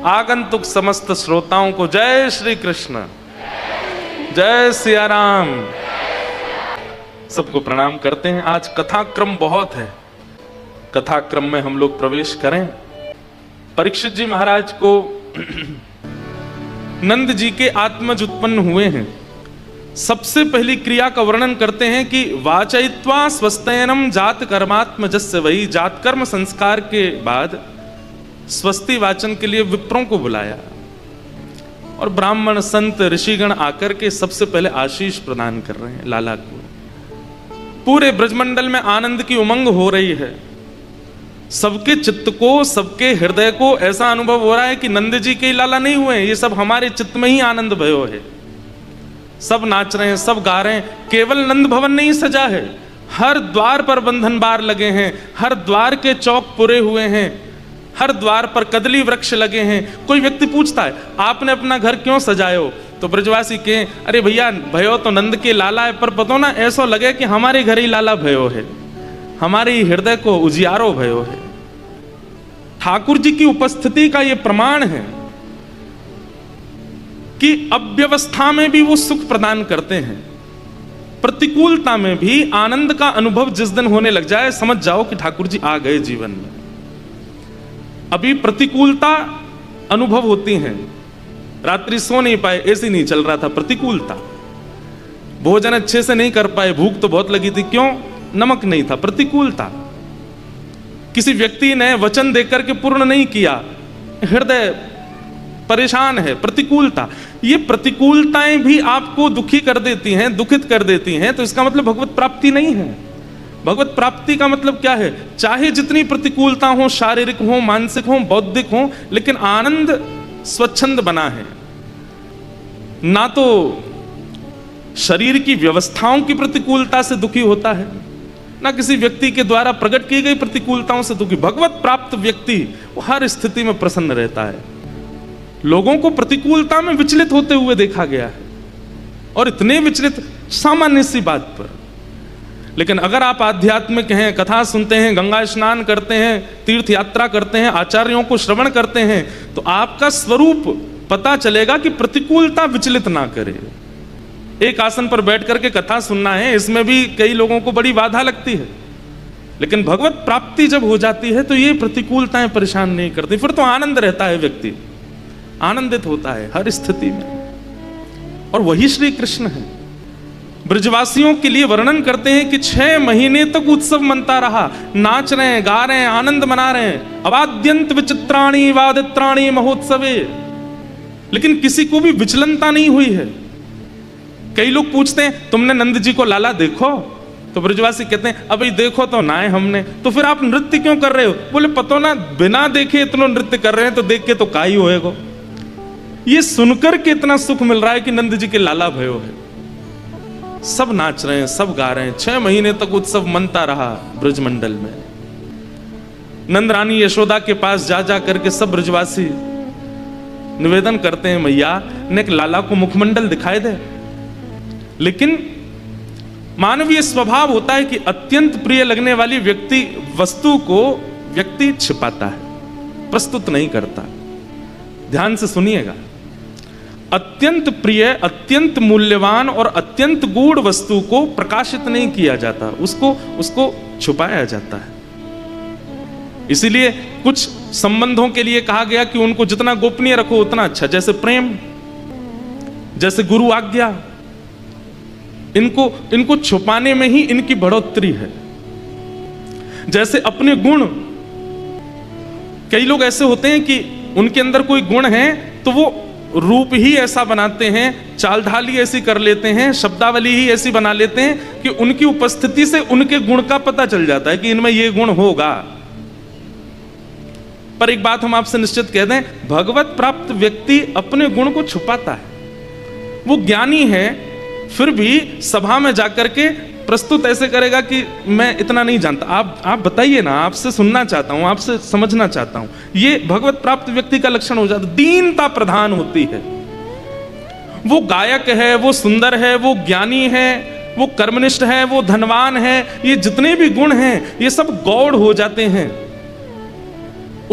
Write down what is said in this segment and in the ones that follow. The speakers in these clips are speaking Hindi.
आगंतुक समस्त श्रोताओं को जय श्री कृष्ण, जय सिया राम। सबको प्रणाम करते हैं। आज कथाक्रम बहुत है, कथाक्रम में हम लोग प्रवेश करें। परीक्षित जी महाराज को नंद जी के आत्मज उत्पन्न हुए हैं। सबसे पहली क्रिया का वर्णन करते हैं कि वाचयित्वा स्वस्त्ययनम जात कर्मात्मजस्य वही। जात कर्म संस्कार के बाद स्वस्ति वाचन के लिए विप्रों को बुलाया और ब्राह्मण संत ऋषिगण आकर के सबसे पहले आशीष प्रदान कर रहे हैं लाला को। पूरे ब्रजमंडल में आनंद की उमंग हो रही है। सबके चित्त को, सबके हृदय को ऐसा अनुभव हो रहा है कि नंद जी के लाला नहीं हुए, ये सब हमारे चित्त में ही आनंद भयो है। सब नाच रहे हैं, सब गा रहे हैं। केवल नंद भवन नहीं सजा है, हर द्वार पर बंधन बार लगे हैं, हर द्वार के चौक पुरे हुए हैं, हर द्वार पर कदली वृक्ष लगे हैं। कोई व्यक्ति पूछता है आपने अपना घर क्यों सजायो, तो ब्रजवासी कहें अरे भैया भयो तो नंद के लाला है, पर पतो ना ऐसा लगे कि हमारे घर ही लाला भयो है, हमारे ही हृदय को उजियारो भयो है। ठाकुर जी की उपस्थिति का यह प्रमाण है कि अव्यवस्था में भी वो सुख प्रदान करते हैं, प्रतिकूलता में भी आनंद का अनुभव जिस दिन होने लग जाए समझ जाओ कि ठाकुर जी आ गए जीवन में। अभी प्रतिकूलता अनुभव होती है, रात्रि सो नहीं पाए, ऐसे नहीं चल रहा था, प्रतिकूलता। भोजन अच्छे से नहीं कर पाए, भूख तो बहुत लगी थी, क्यों? नमक नहीं था, प्रतिकूलता। किसी व्यक्ति ने वचन देकर के पूर्ण नहीं किया, हृदय परेशान है, प्रतिकूलता। ये प्रतिकूलताएं भी आपको दुखी कर देती हैं, दुखित कर देती हैं, तो इसका मतलब भगवत प्राप्ति नहीं है। भगवत प्राप्ति का मतलब क्या है? चाहे जितनी प्रतिकूलता हो, शारीरिक हो, मानसिक हो, बौद्धिक हो, लेकिन आनंद स्वच्छंद बना है। ना तो शरीर की व्यवस्थाओं की प्रतिकूलता से दुखी होता है, ना किसी व्यक्ति के द्वारा प्रकट की गई प्रतिकूलताओं से दुखी। भगवत प्राप्त व्यक्ति वो हर स्थिति में प्रसन्न रहता है। लोगों को प्रतिकूलता में विचलित होते हुए देखा गया है, और इतने विचलित सामान्य सी बात पर। लेकिन अगर आप आध्यात्मिक हैं, कथा सुनते हैं, गंगा स्नान करते हैं, तीर्थ यात्रा करते हैं, आचार्यों को श्रवण करते हैं, तो आपका स्वरूप पता चलेगा कि प्रतिकूलता विचलित ना करे। एक आसन पर बैठ करके कथा सुनना है, इसमें भी कई लोगों को बड़ी बाधा लगती है, लेकिन भगवत प्राप्ति जब हो जाती है तो ये प्रतिकूलताएं परेशान नहीं करती, फिर तो आनंद रहता है, व्यक्ति आनंदित होता है हर स्थिति में। और वही श्री कृष्ण है। ब्रजवासियों के लिए वर्णन करते हैं कि 6 महीने तक उत्सव मनता रहा, नाच रहे हैं, गा रहे हैं, आनंद मना रहे हैं। अवाद्यंत विचित्राणी वादित्राणी महोत्सवे, लेकिन किसी को भी विचलनता नहीं हुई है। कई लोग पूछते हैं तुमने नंद जी को लाला देखो, तो ब्रजवासी कहते हैं अभी देखो तो ना है हमने, तो फिर आप नृत्य क्यों कर रहे हो? बोले पतो ना, बिना देखे इतना नृत्य कर रहे हैं, तो देख के तो का ही होएगा। ये सुनकर के इतना सुख मिल रहा है कि नंद जी के लाला भयो है। सब नाच रहे हैं, सब गा रहे हैं। 6 महीने तक उत्सव मनता रहा ब्रजमंडल में। नंद रानी यशोदा के पास जा जा करके सब ब्रजवासी निवेदन करते हैं मैया ने लाला को मुखमंडल दिखाई दे। लेकिन मानवीय स्वभाव होता है कि अत्यंत प्रिय लगने वाली वस्तु को व्यक्ति छिपाता है, प्रस्तुत नहीं करता। ध्यान से सुनिएगा, अत्यंत प्रिय, अत्यंत मूल्यवान और अत्यंत गूढ़ वस्तु को प्रकाशित नहीं किया जाता, उसको छुपाया जाता है। इसीलिए कुछ संबंधों के लिए कहा गया कि उनको जितना गोपनीय रखो उतना अच्छा। जैसे प्रेम, जैसे गुरु आज्ञा, इनको छुपाने में ही इनकी बढ़ोतरी है। जैसे अपने गुण, कई लोग ऐसे होते हैं कि उनके अंदर कोई गुण है तो वो रूप ही ऐसा बनाते हैं, चाल ढाल ही ऐसी कर लेते हैं, शब्दावली ही ऐसी बना लेते हैं कि उनकी उपस्थिति से उनके गुण का पता चल जाता है कि इनमें ये गुण होगा। पर एक बात हम आपसे निश्चित कह दें, भगवत प्राप्त व्यक्ति अपने गुण को छुपाता है। वो ज्ञानी है, फिर भी सभा में जाकर के प्रस्तुत ऐसे करेगा कि मैं इतना नहीं जानता, आप बताइए ना, आपसे सुनना चाहता हूं, आपसे समझना चाहता हूं। ये भगवत प्राप्त व्यक्ति का लक्षण हो जाता है। दीनता प्रधान होती है। वो गायक है, वो सुंदर है, वो ज्ञानी है, वो कर्मनिष्ठ है, वो धनवान है, ये जितने भी गुण हैं ये सब गौड़ हो जाते हैं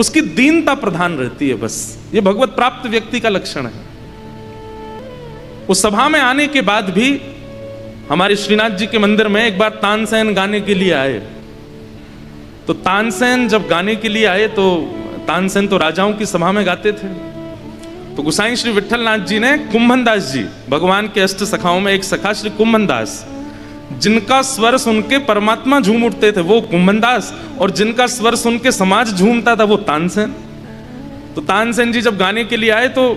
उसकी दीनता प्रधान रहती है। बस ये भगवत प्राप्त व्यक्ति का लक्षण है। उस सभा में आने के बाद भी हमारे श्रीनाथ जी के मंदिर में एक बार तानसेन गाने के लिए आए। तो तानसेन जब गाने के लिए आए तो तानसेन तो राजाओं की सभा में गाते थे। तो गोसाई श्री विठलनाथ जी ने कुंभनदास जी, भगवान के अष्ट सखाओं में एक सखा श्री कुंभनदास, जिनका स्वर सुन के परमात्मा झूम उठते थे वो कुंभनदास, और जिनका स्वर सुन के समाज झूमता था वो तानसेन। तो तानसेन जी जब गाने के लिए आए तो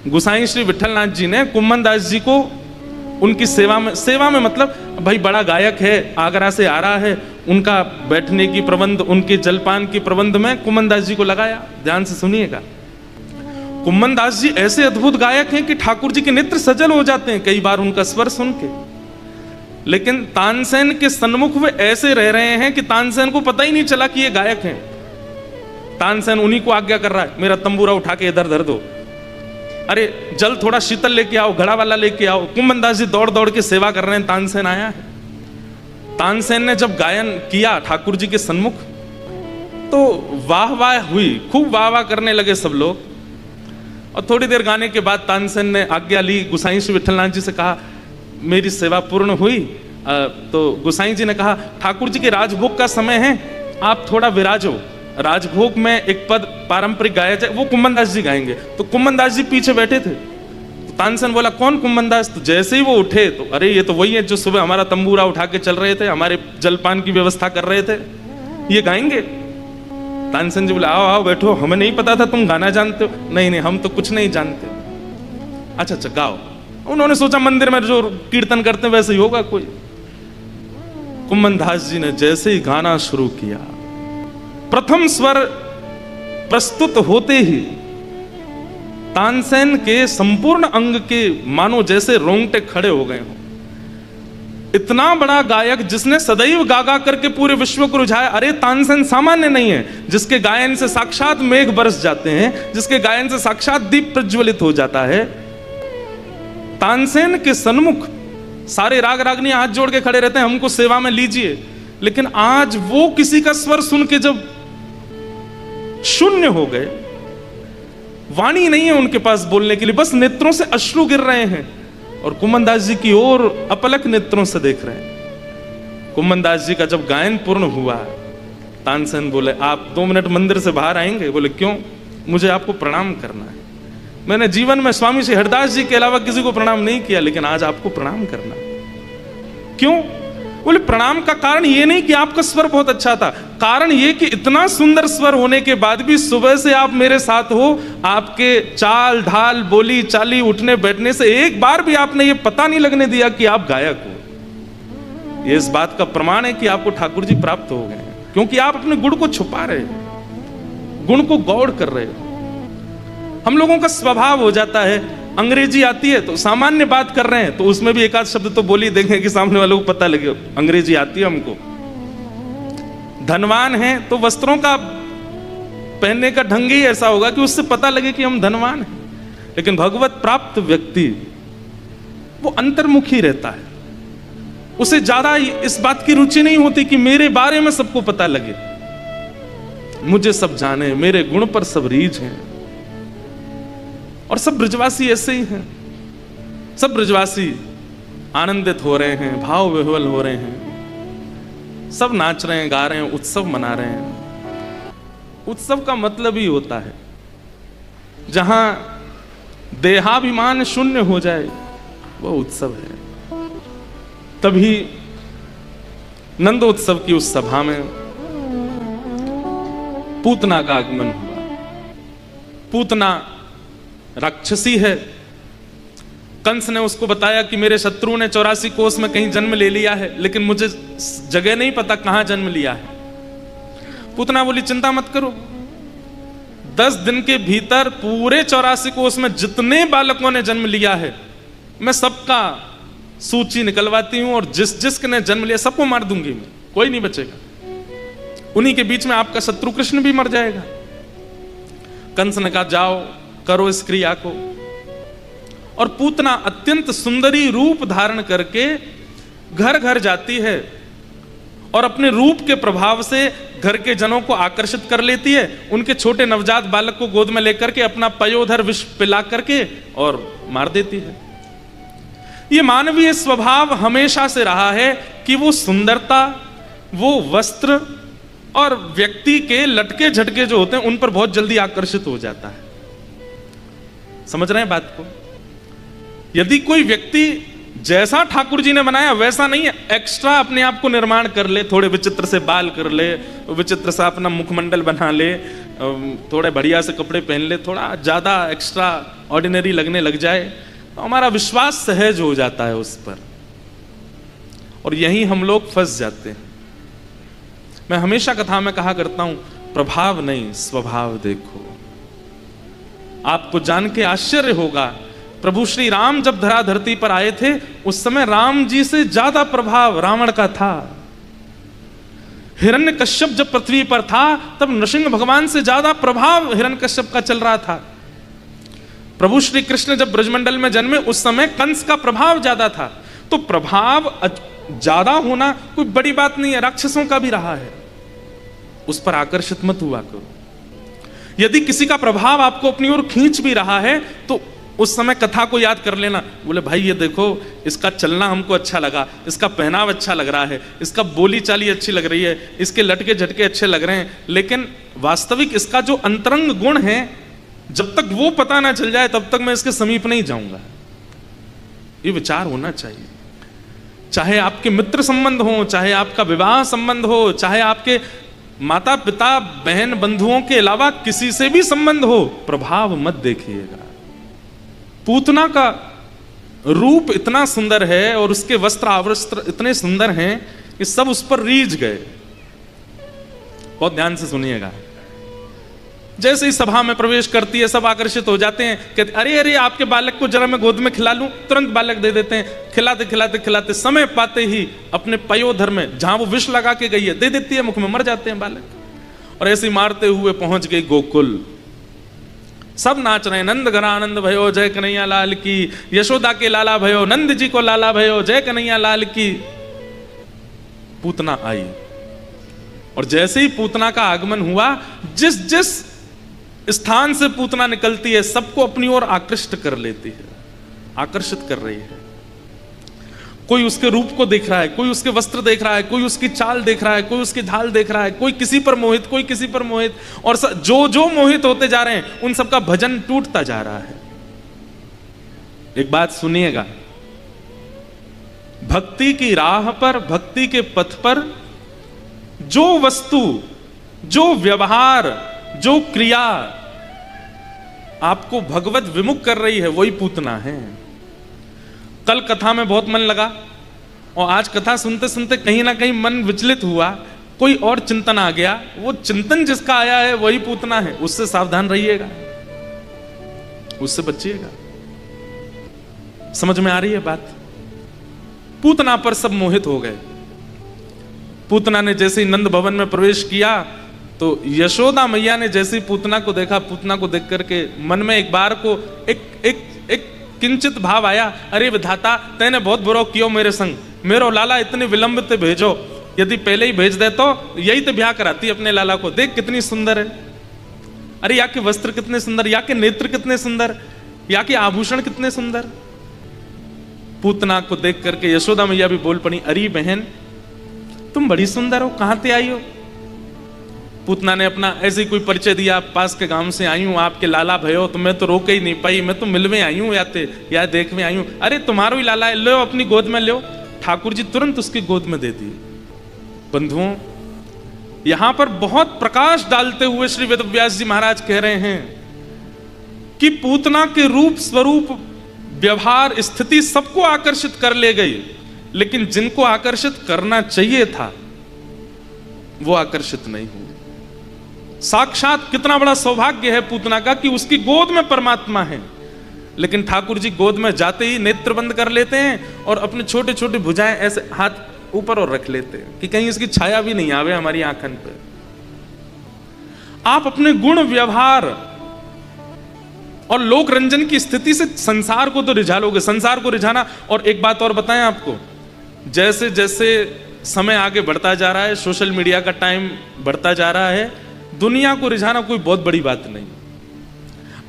गोसाई श्री विठलनाथ जी ने कुंभनदास जी को उनकी सेवा में मतलब भाई बड़ा गायक है, आगरा से आ रहा है, उनका बैठने की प्रबंध, उनके जलपान की प्रबंध में कुंभनदास जी को लगाया। ध्यान से सुनिएगा, कुंभनदास जी ऐसे अद्भुत गायक हैं कि ठाकुर जी के नेत्र सजल हो जाते हैं कई बार उनका स्वर सुन के। लेकिन तानसेन के सन्मुख वे ऐसे रह रहे हैं कि तानसेन को पता ही नहीं चला कि ये गायक हैं। तानसेन उन्हीं को आज्ञा कर रहा है, मेरा तंबूरा उठा के इधर धर दो, अरे जल थोड़ा शीतल लेके आओ, घड़ा वाला लेके आओ। कुंभनदास जी दौड़ दौड़ के सेवा कर रहे हैं, तानसेन आया है। तानसेन ने जब गायन किया ठाकुर जी के सन्मुख तो वाह वाह हुई, खूब वाह वाह करने लगे सब लोग। और थोड़ी देर गाने के बाद तानसेन ने आज्ञा ली, गोसाई श्री विठलनाथ जी से कहा मेरी सेवा पूर्ण हुई। तो गोसाई जी ने कहा ठाकुर जी के राजभोग का समय है, आप थोड़ा विराजो, राजभोग में एक पद पारंपरिक गाया जाए, वो कुंभनदास जी गाएंगे। तो कुंभनदास जी पीछे बैठे थे। तो तानसेन बोला कौन कुंभनदास? तो जैसे ही वो उठे तो अरे ये तो वही है जो सुबह हमारा तंबूरा उठा के चल रहे थे, हमारे जलपान की व्यवस्था कर रहे थे, ये गाएंगे। तानसेन जी बोले आओ आओ बैठो, हमें नहीं पता था तुम गाना जानते हो। नहीं नहीं हम तो कुछ नहीं जानते। अच्छा अच्छा गाओ। उन्होंने सोचा मंदिर में जो कीर्तन करते हैं वैसे ही होगा कोई। कुंभनदास जी ने जैसे ही गाना शुरू किया, प्रथम स्वर प्रस्तुत होते ही तानसेन के संपूर्ण अंग के मानो जैसे रोंगटे खड़े हो गए हों। इतना बड़ा गायक जिसने सदैव गा गा करके पूरे विश्व को रुझाया। अरे तानसेन सामान्य नहीं है, जिसके गायन से साक्षात मेघ बरस जाते हैं, जिसके गायन से साक्षात दीप प्रज्वलित हो जाता है। तानसेन के सन्मुख सारे राग रागनी हाथ जोड़ के खड़े रहते हैं, हमको सेवा में लीजिए। लेकिन आज वो किसी का स्वर सुन के जब शून्य हो गए, वाणी नहीं है उनके पास बोलने के लिए, बस नेत्रों से अश्रु गिर रहे हैं और कुंभनदास जी की ओर अपलक नेत्रों से देख रहे हैं। कुंभनदास जी का जब गायन पूर्ण हुआ, तानसेन बोले आप 2 मिनट मंदिर से बाहर आएंगे? बोले क्यों? मुझे आपको प्रणाम करना है। मैंने जीवन में स्वामी श्री हरदास जी के अलावा किसी को प्रणाम नहीं किया, लेकिन आज आपको प्रणाम करना। क्यों? बोले प्रणाम का कारण ये नहीं कि आपका स्वर बहुत अच्छा था, कारण ये कि इतना सुंदर स्वर होने के बाद भी सुबह से आप मेरे साथ हो, आपके चाल ढाल बोली चाली उठने बैठने से एक बार भी आपने ये पता नहीं लगने दिया कि आप गायक हो। ये इस बात का प्रमाण है कि आपको ठाकुर जी प्राप्त हो गए हैं, क्योंकि आप अपने गुण को छुपा रहे हो, गुण को गौड़ कर रहे हो। हम लोगों का स्वभाव हो जाता है, अंग्रेजी आती है तो सामान्य बात कर रहे हैं तो उसमें भी एक आध शब्द तो बोली देंगे कि सामने वालों को पता लगे अंग्रेजी आती है हमको। धनवान हैं तो वस्त्रों का पहनने का ढंग ही ऐसा होगा कि उससे पता लगे कि हम धनवान हैं। लेकिन भगवत प्राप्त व्यक्ति वो अंतर्मुखी रहता है, उसे ज्यादा इस बात की रुचि नहीं होती कि मेरे बारे में सबको पता लगे, मुझे सब जाने, मेरे गुण पर सब रीझ हैं। और सब ब्रजवासी ऐसे ही हैं, सब ब्रजवासी आनंदित हो रहे हैं, भाव विह्वल हो रहे हैं, सब नाच रहे हैं, गा रहे हैं, उत्सव मना रहे हैं। उत्सव का मतलब ही होता है जहां देहाभिमान शून्य हो जाए, वो उत्सव है। तभी नंद उत्सव की उस सभा में पूतना का आगमन हुआ। पूतना राक्षसी है। कंस ने उसको बताया कि मेरे शत्रु ने 84 कोस में कहीं जन्म ले लिया है, लेकिन मुझे जगह नहीं पता कहां जन्म लिया है। पूतना बोली चिंता मत करो, 10 दिन के भीतर पूरे 84 कोस में जितने बालकों ने जन्म लिया है मैं सबका सूची निकलवाती हूं, और जिस जिसने जन्म लिया सबको मार दूंगी मैं, कोई नहीं बचेगा। उन्हीं के बीच में आपका शत्रु कृष्ण भी मर जाएगा। कंस ने कहा जाओ करो इस क्रिया को। और पूतना अत्यंत सुंदरी रूप धारण करके घर घर जाती है और अपने रूप के प्रभाव से घर के जनों को आकर्षित कर लेती है। उनके छोटे नवजात बालक को गोद में लेकर के अपना पयोधर विष पिला करके और मार देती है। ये मानवीय स्वभाव हमेशा से रहा है कि वो सुंदरता, वो वस्त्र और व्यक्ति के लटके झटके जो होते हैं उन पर बहुत जल्दी आकर्षित हो जाता है। समझ रहे हैं बात को? यदि कोई व्यक्ति जैसा ठाकुर जी ने बनाया वैसा नहीं है, एक्स्ट्रा अपने आप को निर्माण कर ले, थोड़े विचित्र से बाल कर ले, विचित्र सा अपना मुखमंडल बना ले, थोड़े बढ़िया से कपड़े पहन ले, थोड़ा ज्यादा एक्स्ट्रा ऑर्डिनरी लगने लग जाए, तो हमारा विश्वास सहज हो जाता है उस पर, और यही हम लोग फंस जाते हैं। मैं हमेशा कथा में कहा करता हूं, प्रभाव नहीं स्वभाव देखो। आपको जान के आश्चर्य होगा, प्रभु श्री राम जब धरा धरती पर आए थे उस समय राम जी से ज्यादा प्रभाव रावण का था। हिरण्यकश्यप जब पृथ्वी पर था तब नृसिंह भगवान से ज्यादा प्रभाव हिरण्यकश्यप का चल रहा था। प्रभु श्री कृष्ण जब ब्रजमंडल में जन्मे उस समय कंस का प्रभाव ज्यादा था। तो प्रभाव ज्यादा होना कोई बड़ी बात नहीं है, राक्षसों का भी रहा है, उस पर आकर्षित मत हुआ करो। यदि किसी का प्रभाव आपको अपनी ओर खींच भी रहा है तो उस समय कथा को याद कर लेना, बोले भाई ये देखो इसका चलना हमको अच्छा लगा, इसका पहनाव अच्छा लग रहा है, इसका बोली चाली अच्छी लग रही है, इसके लटके झटके अच्छे लग रहे हैं, लेकिन वास्तविक इसका जो अंतरंग गुण है जब तक वो पता ना चल जाए तब तक मैं इसके समीप नहीं जाऊंगा। ये विचार होना चाहिए। चाहे आपके मित्र संबंध हो, चाहे आपका विवाह संबंध हो, चाहे आपके माता पिता बहन बंधुओं के अलावा किसी से भी संबंध हो, प्रभाव मत देखिएगा। पूतना का रूप इतना सुंदर है और उसके वस्त्र आवस्त्र इतने सुंदर हैं कि सब उस पर रीझ गए। बहुत ध्यान से सुनिएगा। जैसे ही सभा में प्रवेश करती है सब आकर्षित हो जाते हैं, कहते अरे अरे आपके बालक को जरा मैं गोद में खिला लूं, तुरंत बालक दे देते हैं। खिलाते खिलाते खिलाते समय पाते ही अपने पयोधर में जहां वो विष लगा के गई है दे देती है, मुख में मर जाते हैं बालक। और ऐसे ही मारते हुए पहुंच गई गोकुल। सब नाच रहे हैं, नंद घरा आनंद भयो जय कन्हैया लाल की, यशोदा के लाला भयो नंद जी को लाला भयो जय कन्हैया लाल की। पूतना आई और जैसे ही पूतना का आगमन हुआ, जिस जिस स्थान से पूतना निकलती है सबको अपनी ओर आकृष्ट कर लेती है, आकर्षित कर रही है। कोई उसके रूप को देख रहा है, कोई उसके वस्त्र देख रहा है, कोई उसकी चाल देख रहा है, कोई उसकी ढाल देख रहा है, कोई किसी पर मोहित, कोई किसी पर मोहित, और जो जो मोहित होते जा रहे हैं उन सबका भजन टूटता जा रहा है। एक बात सुनिएगा, भक्ति की राह पर, भक्ति के पथ पर जो वस्तु, जो व्यवहार, जो क्रिया आपको भगवत विमुख कर रही है वही पूतना है। कल कथा में बहुत मन लगा और आज कथा सुनते सुनते कहीं ना कहीं मन विचलित हुआ, कोई और चिंतन आ गया। वो चिंतन जिसका आया है वही पूतना है, उससे सावधान रहिएगा, उससे बचिएगा। समझ में आ रही है बात? पूतना पर सब मोहित हो गए। पूतना ने जैसे ही नंद भवन में प्रवेश किया तो यशोदा मैया ने जैसे ही पूतना को देखा, पूतना को देख करके मन में एक बार को एक किंचित भाव आया, अरे विधाता तैने बहुत बुरा कियो मेरे संग, मेरो लाला इतने विलंब ते भेजो, यदि पहले ही भेज दे तो यही तो ब्याह कराती अपने लाला को। देख कितनी सुंदर है, अरे या के वस्त्र कितने सुंदर, या के नेत्र कितने सुंदर, या के आभूषण कितने सुंदर। पूतना को देख करके यशोदा मैया भी बोल पड़ी, अरे बहन तुम बड़ी सुंदर हो, कहां से आई हो? पूतना ने अपना ऐसे ही कोई परिचय दिया, पास के गांव से आई हूं, आपके लाला भयो, तो मैं तो रोक ही नहीं पाई, मैं तो मिलवे आई हूं या देखने आई हूं। अरे तुम्हारो ही लाला है, लो अपनी गोद में लो। ठाकुर जी तुरंत उसकी गोद में दे दिए। बंधुओं, यहां पर बहुत प्रकाश डालते हुए श्री वेदव्यास जी महाराज कह रहे हैं कि पूतना के रूप, स्वरूप, व्यवहार, स्थिति सबको आकर्षित कर ले गई, लेकिन जिनको आकर्षित करना चाहिए था वो आकर्षित नहीं हुए। साक्षात कितना बड़ा सौभाग्य है पूतना का कि उसकी गोद में परमात्मा है, लेकिन ठाकुर जी गोद में जाते ही नेत्र बंद कर लेते हैं और अपने छोटे छोटे भुजाएं ऐसे हाथ ऊपर और रख लेते हैं कि कहीं इसकी छाया भी नहीं आवे हमारी आंखन पे। आप अपने गुण, व्यवहार और लोक रंजन की स्थिति से संसार को तो रिझा लोगे, संसार को रिझाना। और एक बात और बताएं आपको, जैसे जैसे समय आगे बढ़ता जा रहा है, सोशल मीडिया का टाइम बढ़ता जा रहा है, दुनिया को रिझाना कोई बहुत बड़ी बात नहीं।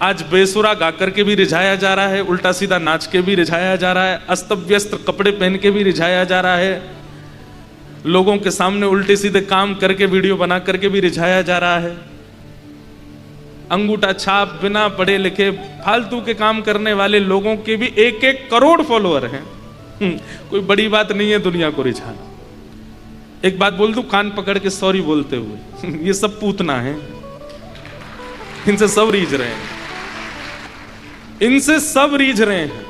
आज बेसुरा गा करके भी रिझाया जा रहा है, उल्टा सीधा नाच के भी रिझाया जा रहा है, अस्त व्यस्त कपड़े पहन के भी रिझाया जा रहा है, लोगों के सामने उल्टे सीधे काम करके वीडियो बना करके भी रिझाया जा रहा है। अंगूठा छाप बिना पढ़े लिखे फालतू के काम करने वाले लोगों के भी 1-1 करोड़ फॉलोअर हैं। कोई बड़ी बात नहीं है दुनिया को रिझाना। एक बात बोल दूं कान पकड़ के सॉरी बोलते हुए, ये सब पूतना है, इनसे सब रीझ रहे हैं, इनसे सब रीझ रहे हैं।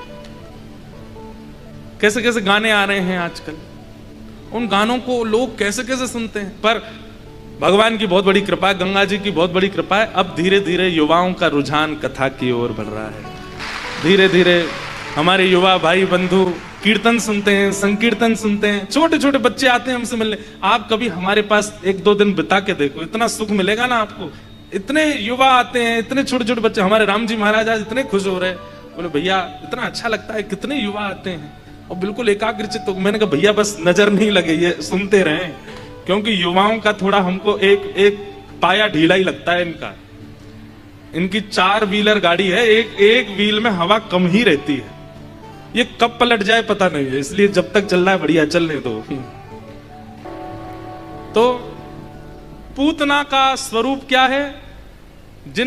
कैसे कैसे गाने आ रहे हैं आजकल, उन गानों को लोग कैसे कैसे सुनते हैं। पर भगवान की बहुत बड़ी कृपा है, गंगा जी की बहुत बड़ी कृपा है, अब धीरे धीरे युवाओं का रुझान कथा की ओर बढ़ रहा है। धीरे धीरे हमारे युवा भाई बंधु कीर्तन सुनते हैं, संकीर्तन सुनते हैं, छोटे छोटे बच्चे आते हैं हमसे मिलने। आप कभी हमारे पास 1-2 दिन बिता के देखो, इतना सुख मिलेगा ना आपको। इतने युवा आते हैं, इतने छोटे छोटे बच्चे, हमारे राम जी महाराज आज इतने खुश हो रहे हैं, बोले भैया इतना अच्छा लगता है, कितने युवा आते हैं और बिल्कुल एकाग्रचित्त। तो मैंने कहा भैया बस नजर नहीं लगे, ये सुनते रहें, क्योंकि युवाओं का थोड़ा हमको एक पाया ढीला ही लगता है इनका। इनकी 4 व्हीलर गाड़ी है, एक व्हील में हवा कम ही रहती है, ये कब पलट जाए पता नहीं है, इसलिए जब तक चल रहा है बढ़िया चलने दो। तो पूतना का स्वरूप क्या है? जिस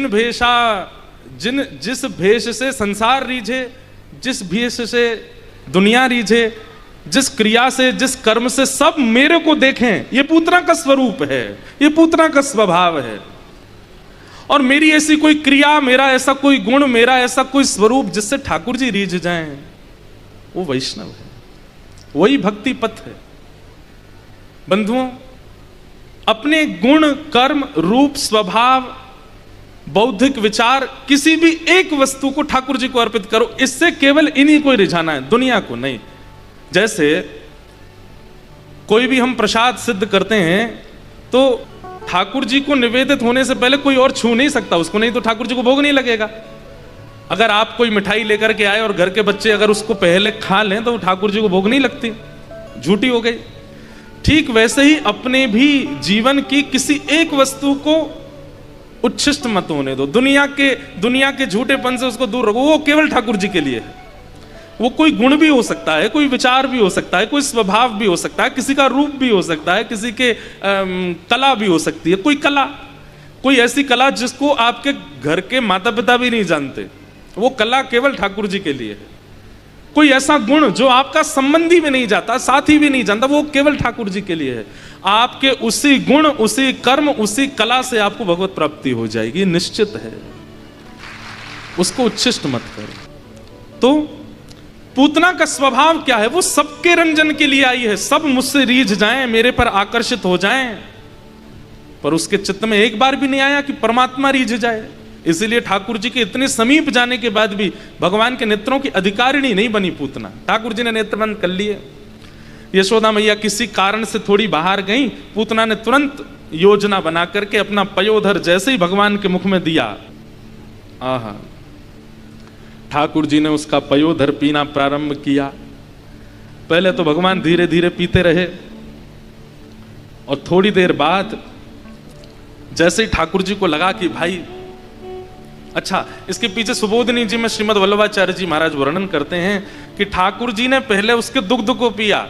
भेष से संसार रीझे, जिस भेष से दुनिया रीझे, जिस क्रिया से, जिस कर्म से सब मेरे को देखें, ये पूतना का स्वरूप है, ये पूतना का स्वभाव है। और मेरी ऐसी कोई क्रिया, मेरा ऐसा कोई गुण, मेरा ऐसा कोई स्वरूप जिससे ठाकुर जी रीझ जाएं, वो वैष्णव है, वही भक्ति पथ है। बंधुओं, अपने गुण, कर्म, रूप, स्वभाव, बौद्धिक विचार, किसी भी एक वस्तु को ठाकुर जी को अर्पित करो, इससे केवल इन्हीं को रिझाना है, दुनिया को नहीं। जैसे कोई भी हम प्रसाद सिद्ध करते हैं तो ठाकुर जी को निवेदित होने से पहले कोई और छू नहीं सकता उसको, नहीं तो ठाकुर जी को भोग नहीं लगेगा। अगर आप कोई मिठाई लेकर के आए और घर के बच्चे अगर उसको पहले खा लें तो ठाकुर जी को भोग नहीं लगती, झूठी हो गई। ठीक वैसे ही अपने भी जीवन की किसी एक वस्तु को उच्छिष्ट मत होने दो, दुनिया के झूठेपन से उसको दूर रखो, वो केवल ठाकुर जी के लिए है। वो कोई गुण भी हो सकता है, कोई विचार भी हो सकता है, कोई स्वभाव भी हो सकता है, किसी का रूप भी हो सकता है, किसी के कला भी हो सकती है, कोई ऐसी कला जिसको आपके घर के माता पिता भी नहीं जानते, वो कला केवल ठाकुर जी के लिए है। कोई ऐसा गुण जो आपका संबंधी भी नहीं जाता, साथी भी नहीं जानता, वो केवल ठाकुर जी के लिए है। आपके उसी गुण, उसी कर्म, उसी कला से आपको भगवत प्राप्ति हो जाएगी, निश्चित है। उसको उच्छिष्ट मत करो। तो पूतना का स्वभाव क्या है? वो सबके रंजन के लिए आई है, सब मुझसे रीझ जाएं, मेरे पर आकर्षित हो जाएं। पर उसके चित्त में एक बार भी नहीं आया कि परमात्मा रीझ जाए। इसलिए ठाकुर जी के इतने समीप जाने के बाद भी भगवान के नेत्रों की अधिकारिणी नहीं बनी पूतना। ठाकुर जी ने नेत्र बंद कर लिए, यशोदा मैया किसी कारण से थोड़ी बाहर गई, पूतना ने तुरंत योजना बना करके अपना पयोधर जैसे ही भगवान के मुख में दिया, आहा, ठाकुर जी ने उसका पयोधर पीना प्रारंभ किया। पहले तो भगवान धीरे धीरे पीते रहे और थोड़ी देर बाद जैसे ही ठाकुर जी को लगा कि भाई, अच्छा, इसके पीछे सुबोधनी जी में श्रीमद वल्लभाचार्य जी महाराज वर्णन करते हैं कि ठाकुर जी ने पहले उसके दुग्ध को पिया,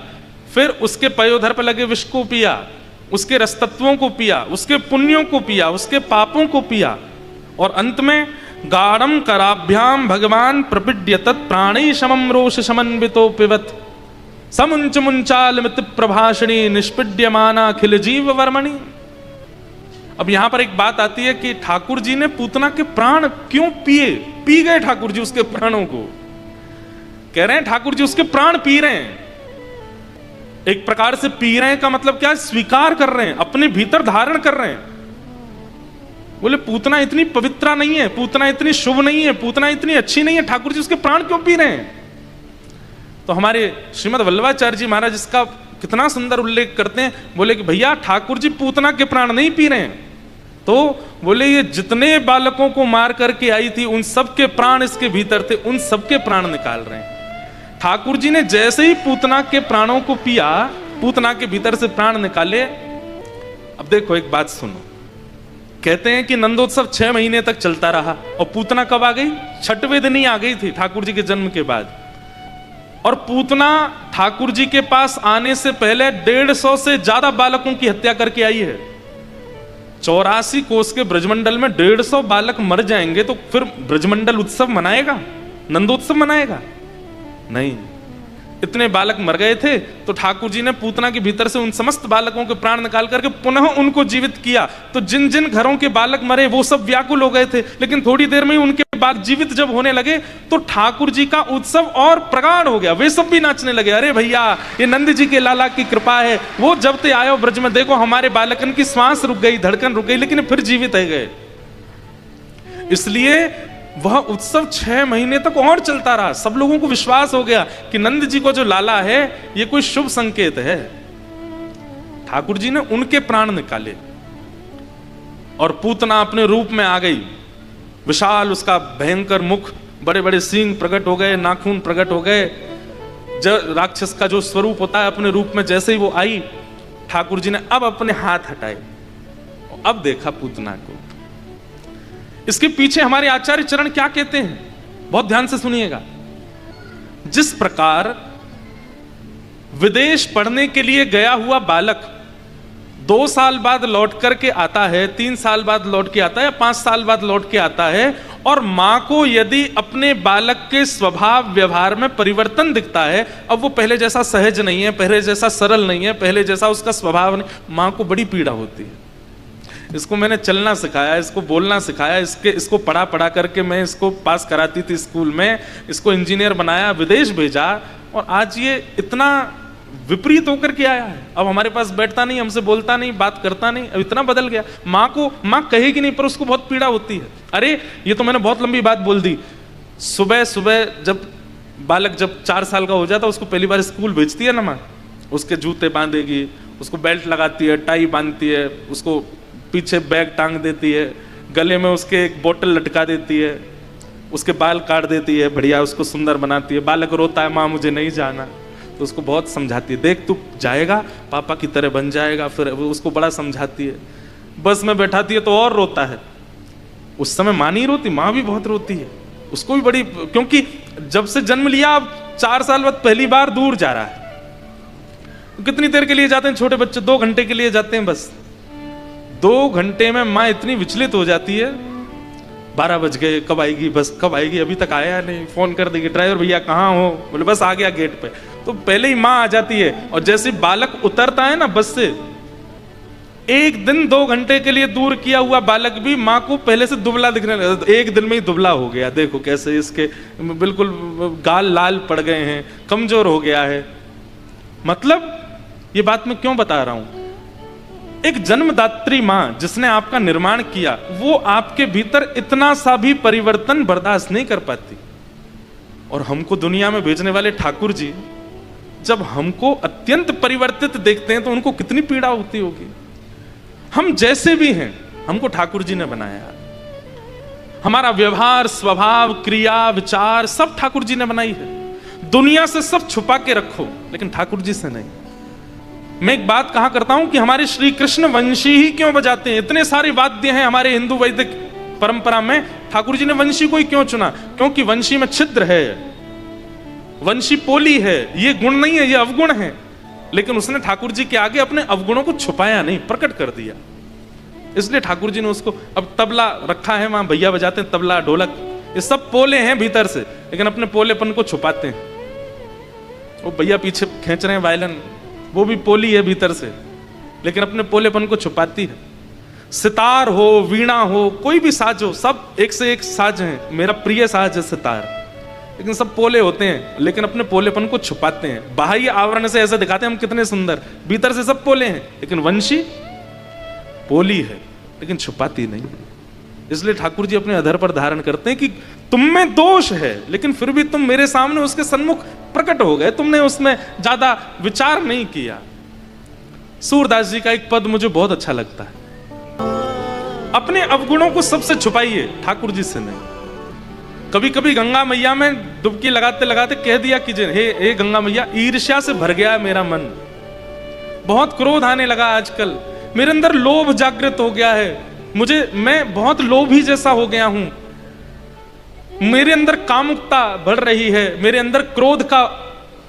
फिर उसके पयोधर पर लगे विष को पिया, उसके रसतत्वों को पिया, उसके पुण्यों को पिया, उसके पापों को पिया, और अंत में गाढ़म कराभ्याम भगवान प्रपीड्य तत् प्राणी शमम रोष समन्वितो पिबत समुंच मुंचाल मित प्रभाषणी निष्पीड्यमाना अखिल जीव वर्मणि। अब यहां पर एक बात आती है कि ठाकुर जी ने पूतना के प्राण क्यों पिए? पी गए ठाकुर जी उसके प्राणों को। कह रहे हैं ठाकुर जी उसके प्राण पी रहे हैं। एक प्रकार से पी रहे हैं का मतलब क्या? स्वीकार कर रहे हैं, अपने भीतर धारण कर रहे हैं। बोले पूतना इतनी पवित्रा नहीं है, पूतना इतनी शुभ नहीं है, पूतना इतनी अच्छी नहीं है, ठाकुर जी उसके प्राण क्यों पी रहे हैं? तो हमारे श्रीमद वल्लभाचार्य जी महाराज इसका कितना सुंदर उल्लेख करते हैं। बोले कि भैया ठाकुर जी पूतना के प्राण नहीं पी रहे हैं, तो बोले ये जितने बालकों को मार करके आई थी उन सबके प्राण इसके भीतर थे, उन सबके प्राण निकाल रहे हैं। ठाकुर जी ने जैसे ही पूतना के प्राणों को पिया, पूतना के भीतर से प्राण निकाले। अब देखो एक बात सुनो, कहते हैं कि नंदोत्सव 6 महीने तक चलता रहा और पूतना कब आ गई? 6वें दिन ही आ गई थी ठाकुर जी के जन्म के बाद। और पूतना ठाकुर जी के पास आने से पहले 150 से ज्यादा बालकों की हत्या करके आई है। 84 कोस के ब्रजमंडल में 150 बालक मर जाएंगे तो फिर ब्रजमंडल उत्सव मनाएगा, नंदोत्सव मनाएगा? नहीं। इतने बालक मर गए थे तो ठाकुर जी ने पूतना के भीतर से उन समस्त बालकों के प्राण निकाल करके पुनः उनको जीवित किया। तो जिन जिन घरों के बालक मरे वो सब व्याकुल हो गए थे, लेकिन थोड़ी देर में ही उनके बाद जीवित जब होने लगे तो ठाकुर जी का उत्सव और प्रगाढ़ हो गया। वे सब भी नाचने लगे, अरे भैया ये नंद जी के लाला की कृपा है, वो जब ते आयो ब्रज में, देखो हमारे बालकन की श्वास रुक गई, धड़कन रुक गई, लेकिन फिर जीवित है गए। इसलिए वह उत्सव 6 महीने तक और चलता रहा। सब लोगों को विश्वास हो गया कि नंद जी को जो लाला है ये कोई शुभ संकेत है। ठाकुर जी ने उनके प्राण निकाले और पूतना अपने रूप में आ गई। विशाल उसका भयंकर मुख, बड़े बड़े सींग प्रकट हो गए, नाखून प्रकट हो गए। राक्षस का जो स्वरूप होता है अपने रूप में, जैसे ही वो आई ठाकुर जी ने अब अपने हाथ हटाए, अब देखा पूतना को। इसके पीछे हमारे आचार्य चरण क्या कहते हैं, बहुत ध्यान से सुनिएगा। जिस प्रकार विदेश पढ़ने के लिए गया हुआ बालक 2 साल बाद लौट करके आता है, 3 साल बाद लौट के आता है, या 5 साल बाद लौट के आता है, और मां को यदि अपने बालक के स्वभाव व्यवहार में परिवर्तन दिखता है, अब वो पहले जैसा सहज नहीं है, पहले जैसा सरल नहीं है, पहले जैसा उसका स्वभाव नहीं, मां को बड़ी पीड़ा होती है। इसको मैंने चलना सिखाया, इसको बोलना सिखाया, इसको पढ़ा पढ़ा करके मैं इसको पास कराती थी स्कूल में, इसको इंजीनियर बनाया, विदेश भेजा, और आज ये इतना विपरीत होकर के आया है। अब हमारे पास बैठता नहीं, हमसे बोलता नहीं, बात करता नहीं, अब इतना बदल गया। माँ कहेगी नहीं पर उसको बहुत पीड़ा होती है। अरे ये तो मैंने बहुत लंबी बात बोल दी। सुबह सुबह जब बालक 4 साल का हो जाता, उसको पहली बार स्कूल भेजती है ना माँ, उसके जूते बांधेगी, उसको बेल्ट लगाती है, टाई बांधती है, उसको पीछे बैग टांग देती है, गले में उसके एक बोतल लटका देती है, उसके बाल काट देती है, बढ़िया उसको सुंदर बनाती है। बालक रोता है, माँ मुझे नहीं जाना, तो उसको बहुत समझाती है, देख तू जाएगा पापा की तरह बन जाएगा। फिर उसको बड़ा समझाती है। बस में बैठाती है तो और रोता है। उस समय माँ नहीं रोती, माँ भी बहुत रोती है, उसको भी बड़ी, क्योंकि जब से जन्म लिया अब 4 साल बाद पहली बार दूर जा रहा है। कितनी देर के लिए जाते हैं छोटे बच्चे? 2 घंटे के लिए जाते हैं बस। 2 घंटे में माँ इतनी विचलित हो जाती है, 12 बज गए, कब आएगी बस, कब आएगी, अभी तक आया नहीं, फोन कर देगी, ड्राइवर भैया कहाँ हो, बोले बस आ गया गेट पे। तो पहले ही माँ आ जाती है, और जैसे बालक उतरता है ना बस से, 1 दिन 2 घंटे के लिए दूर किया हुआ बालक भी माँ को पहले से दुबला दिखने लगा। 1 दिन में ही दुबला हो गया, देखो कैसे इसके बिल्कुल गाल लाल पड़ गए हैं, कमजोर हो गया है। मतलब ये बात मैं क्यों बता रहा हूं, एक जन्मदात्री मां जिसने आपका निर्माण किया, वो आपके भीतर इतना सा भी परिवर्तन बर्दाश्त नहीं कर पाती। और हमको दुनिया में भेजने वाले ठाकुर जी जब हमको अत्यंत परिवर्तित देखते हैं तो उनको कितनी पीड़ा होती होगी। हम जैसे भी हैं, हमको ठाकुर जी ने बनाया। हमारा व्यवहार, स्वभाव, क्रिया, विचार सब ठाकुर जी ने बनाई है। दुनिया से सब छुपा के रखो, लेकिन ठाकुर जी से नहीं। मैं एक बात कहा करता हूं कि हमारे श्री कृष्ण वंशी ही क्यों बजाते हैं? इतने सारे वाद्य हैं हमारे हिंदू वैदिक परंपरा में, ठाकुर जी ने वंशी को ही क्यों चुना? क्योंकि वंशी में छिद्र है, वंशी पोली है, ये गुण नहीं है, ये अवगुण है। लेकिन उसने ठाकुर जी के आगे अपने अवगुणों को छुपाया नहीं, प्रकट कर दिया। इसलिए ठाकुर जी ने उसको, अब तबला रखा है वहां, भैया बजाते हैं तबला, ढोलक, ये सब पोले हैं भीतर से, लेकिन अपने पोलेपन को छुपाते हैं। वो भैया पीछे खींच रहे हैं वायलिन, वो भी पोली है भीतर से, लेकिन अपने पोलेपन को छुपाती है। सितार हो, वीणा हो, कोई भी साज हो, सब एक से एक साज हैं। मेरा प्रिय साज है सितार, लेकिन सब पोले होते हैं, लेकिन अपने पोलेपन को छुपाते हैं। बाह्य आवरण से ऐसे दिखाते हैं हम कितने सुंदर, भीतर से सब पोले हैं। लेकिन वंशी पोली है, लेकिन छुपाती नहीं है। इसलिए ठाकुर जी अपने अधर पर धारण करते हैं कि तुम में दोष है, लेकिन फिर भी तुम मेरे सामने उसके सन्मुख प्रकट हो गए, तुमने उसमें ज्यादा विचार नहीं किया। सूरदास जी का एक पद मुझे बहुत अच्छा लगता है, अपने अवगुणों को सबसे छुपाइए, ठाकुर जी से नहीं। कभी कभी गंगा मैया में डुबकी लगाते लगाते कह दिया कीजिए, हे गंगा मैया, ईर्ष्या से भर गया है मेरा मन, बहुत क्रोध आने लगा आजकल, मेरे अंदर लोभ जागृत हो गया है, मैं बहुत लोभी जैसा हो गया हूं, मेरे अंदर कामुकता बढ़ रही है, मेरे अंदर क्रोध का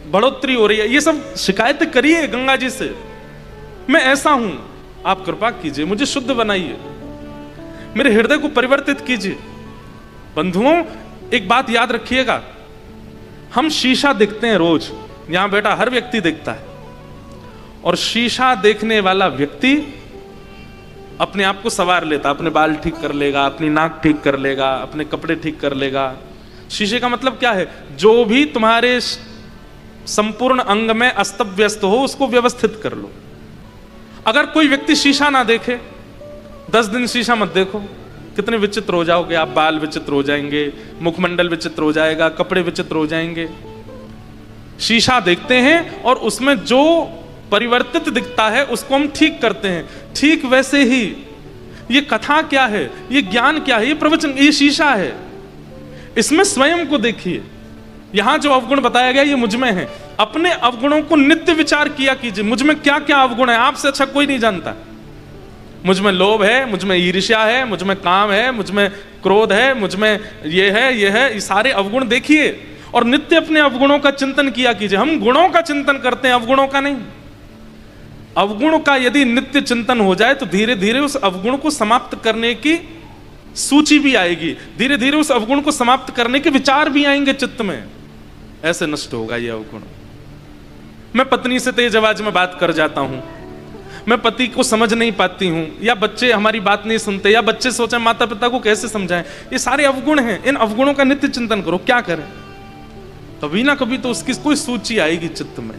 बढ़ोतरी हो रही है। ये सब शिकायतें करिए गंगा जी से, मैं ऐसा हूं, आप कृपा कीजिए, मुझे शुद्ध बनाइए, मेरे हृदय को परिवर्तित कीजिए। बंधुओं, एक बात याद रखिएगा, हम शीशा देखते हैं रोज, यहां बैठा हर व्यक्ति देखता है, और शीशा देखने वाला व्यक्ति अपने आप को संवार लेता, अपने बाल ठीक कर लेगा, अपनी नाक ठीक कर लेगा, अपने कपड़े ठीक कर लेगा। शीशे का मतलब क्या है? जो भी तुम्हारे संपूर्ण अंग में अस्त व्यस्त हो उसको व्यवस्थित कर लो। अगर कोई व्यक्ति शीशा ना देखे, 10 दिन शीशा मत देखो, कितने विचित्र हो जाओगे आप, बाल विचित्र हो जाएंगे, मुखमंडल विचित्र हो जाएगा, कपड़े विचित्र हो जाएंगे। शीशा देखते हैं और उसमें जो परिवर्तित दिखता है उसको हम ठीक करते हैं। ठीक वैसे ही ये कथा क्या है, ये ज्ञान क्या है, ये प्रवचन, ये शीशा है, इसमें स्वयं को देखिए। यहां जो अवगुण बताया गया ये मुझ में है, अपने अवगुणों को नित्य विचार किया कीजिए, मुझ में क्या क्या अवगुण है, आपसे अच्छा कोई नहीं जानता। मुझ में लोभ है, मुझ में ईर्ष्या है, मुझ में काम है, मुझ में क्रोध है, मुझ में ये है, ये सारे अवगुण देखिए और नित्य अपने अवगुणों का चिंतन किया कीजिए। हम गुणों का चिंतन करते हैं, अवगुणों का नहीं। अवगुण का यदि नित्य चिंतन हो जाए तो धीरे धीरे उस अवगुण को समाप्त करने की सूची भी आएगी, धीरे धीरे उस अवगुण को समाप्त करने के विचार भी आएंगे चित्त में, ऐसे नष्ट होगा ये अवगुण। मैं पत्नी से तेज आवाज में बात कर जाता हूं, मैं पति को समझ नहीं पाती हूं, या बच्चे हमारी बात नहीं सुनते, या बच्चे सोचे माता पिता को कैसे समझाएं, ये सारे अवगुण हैं। इन अवगुणों का नित्य चिंतन करो, क्या करें, कभी ना कभी तो उसकी कोई सूची आएगी चित्त में।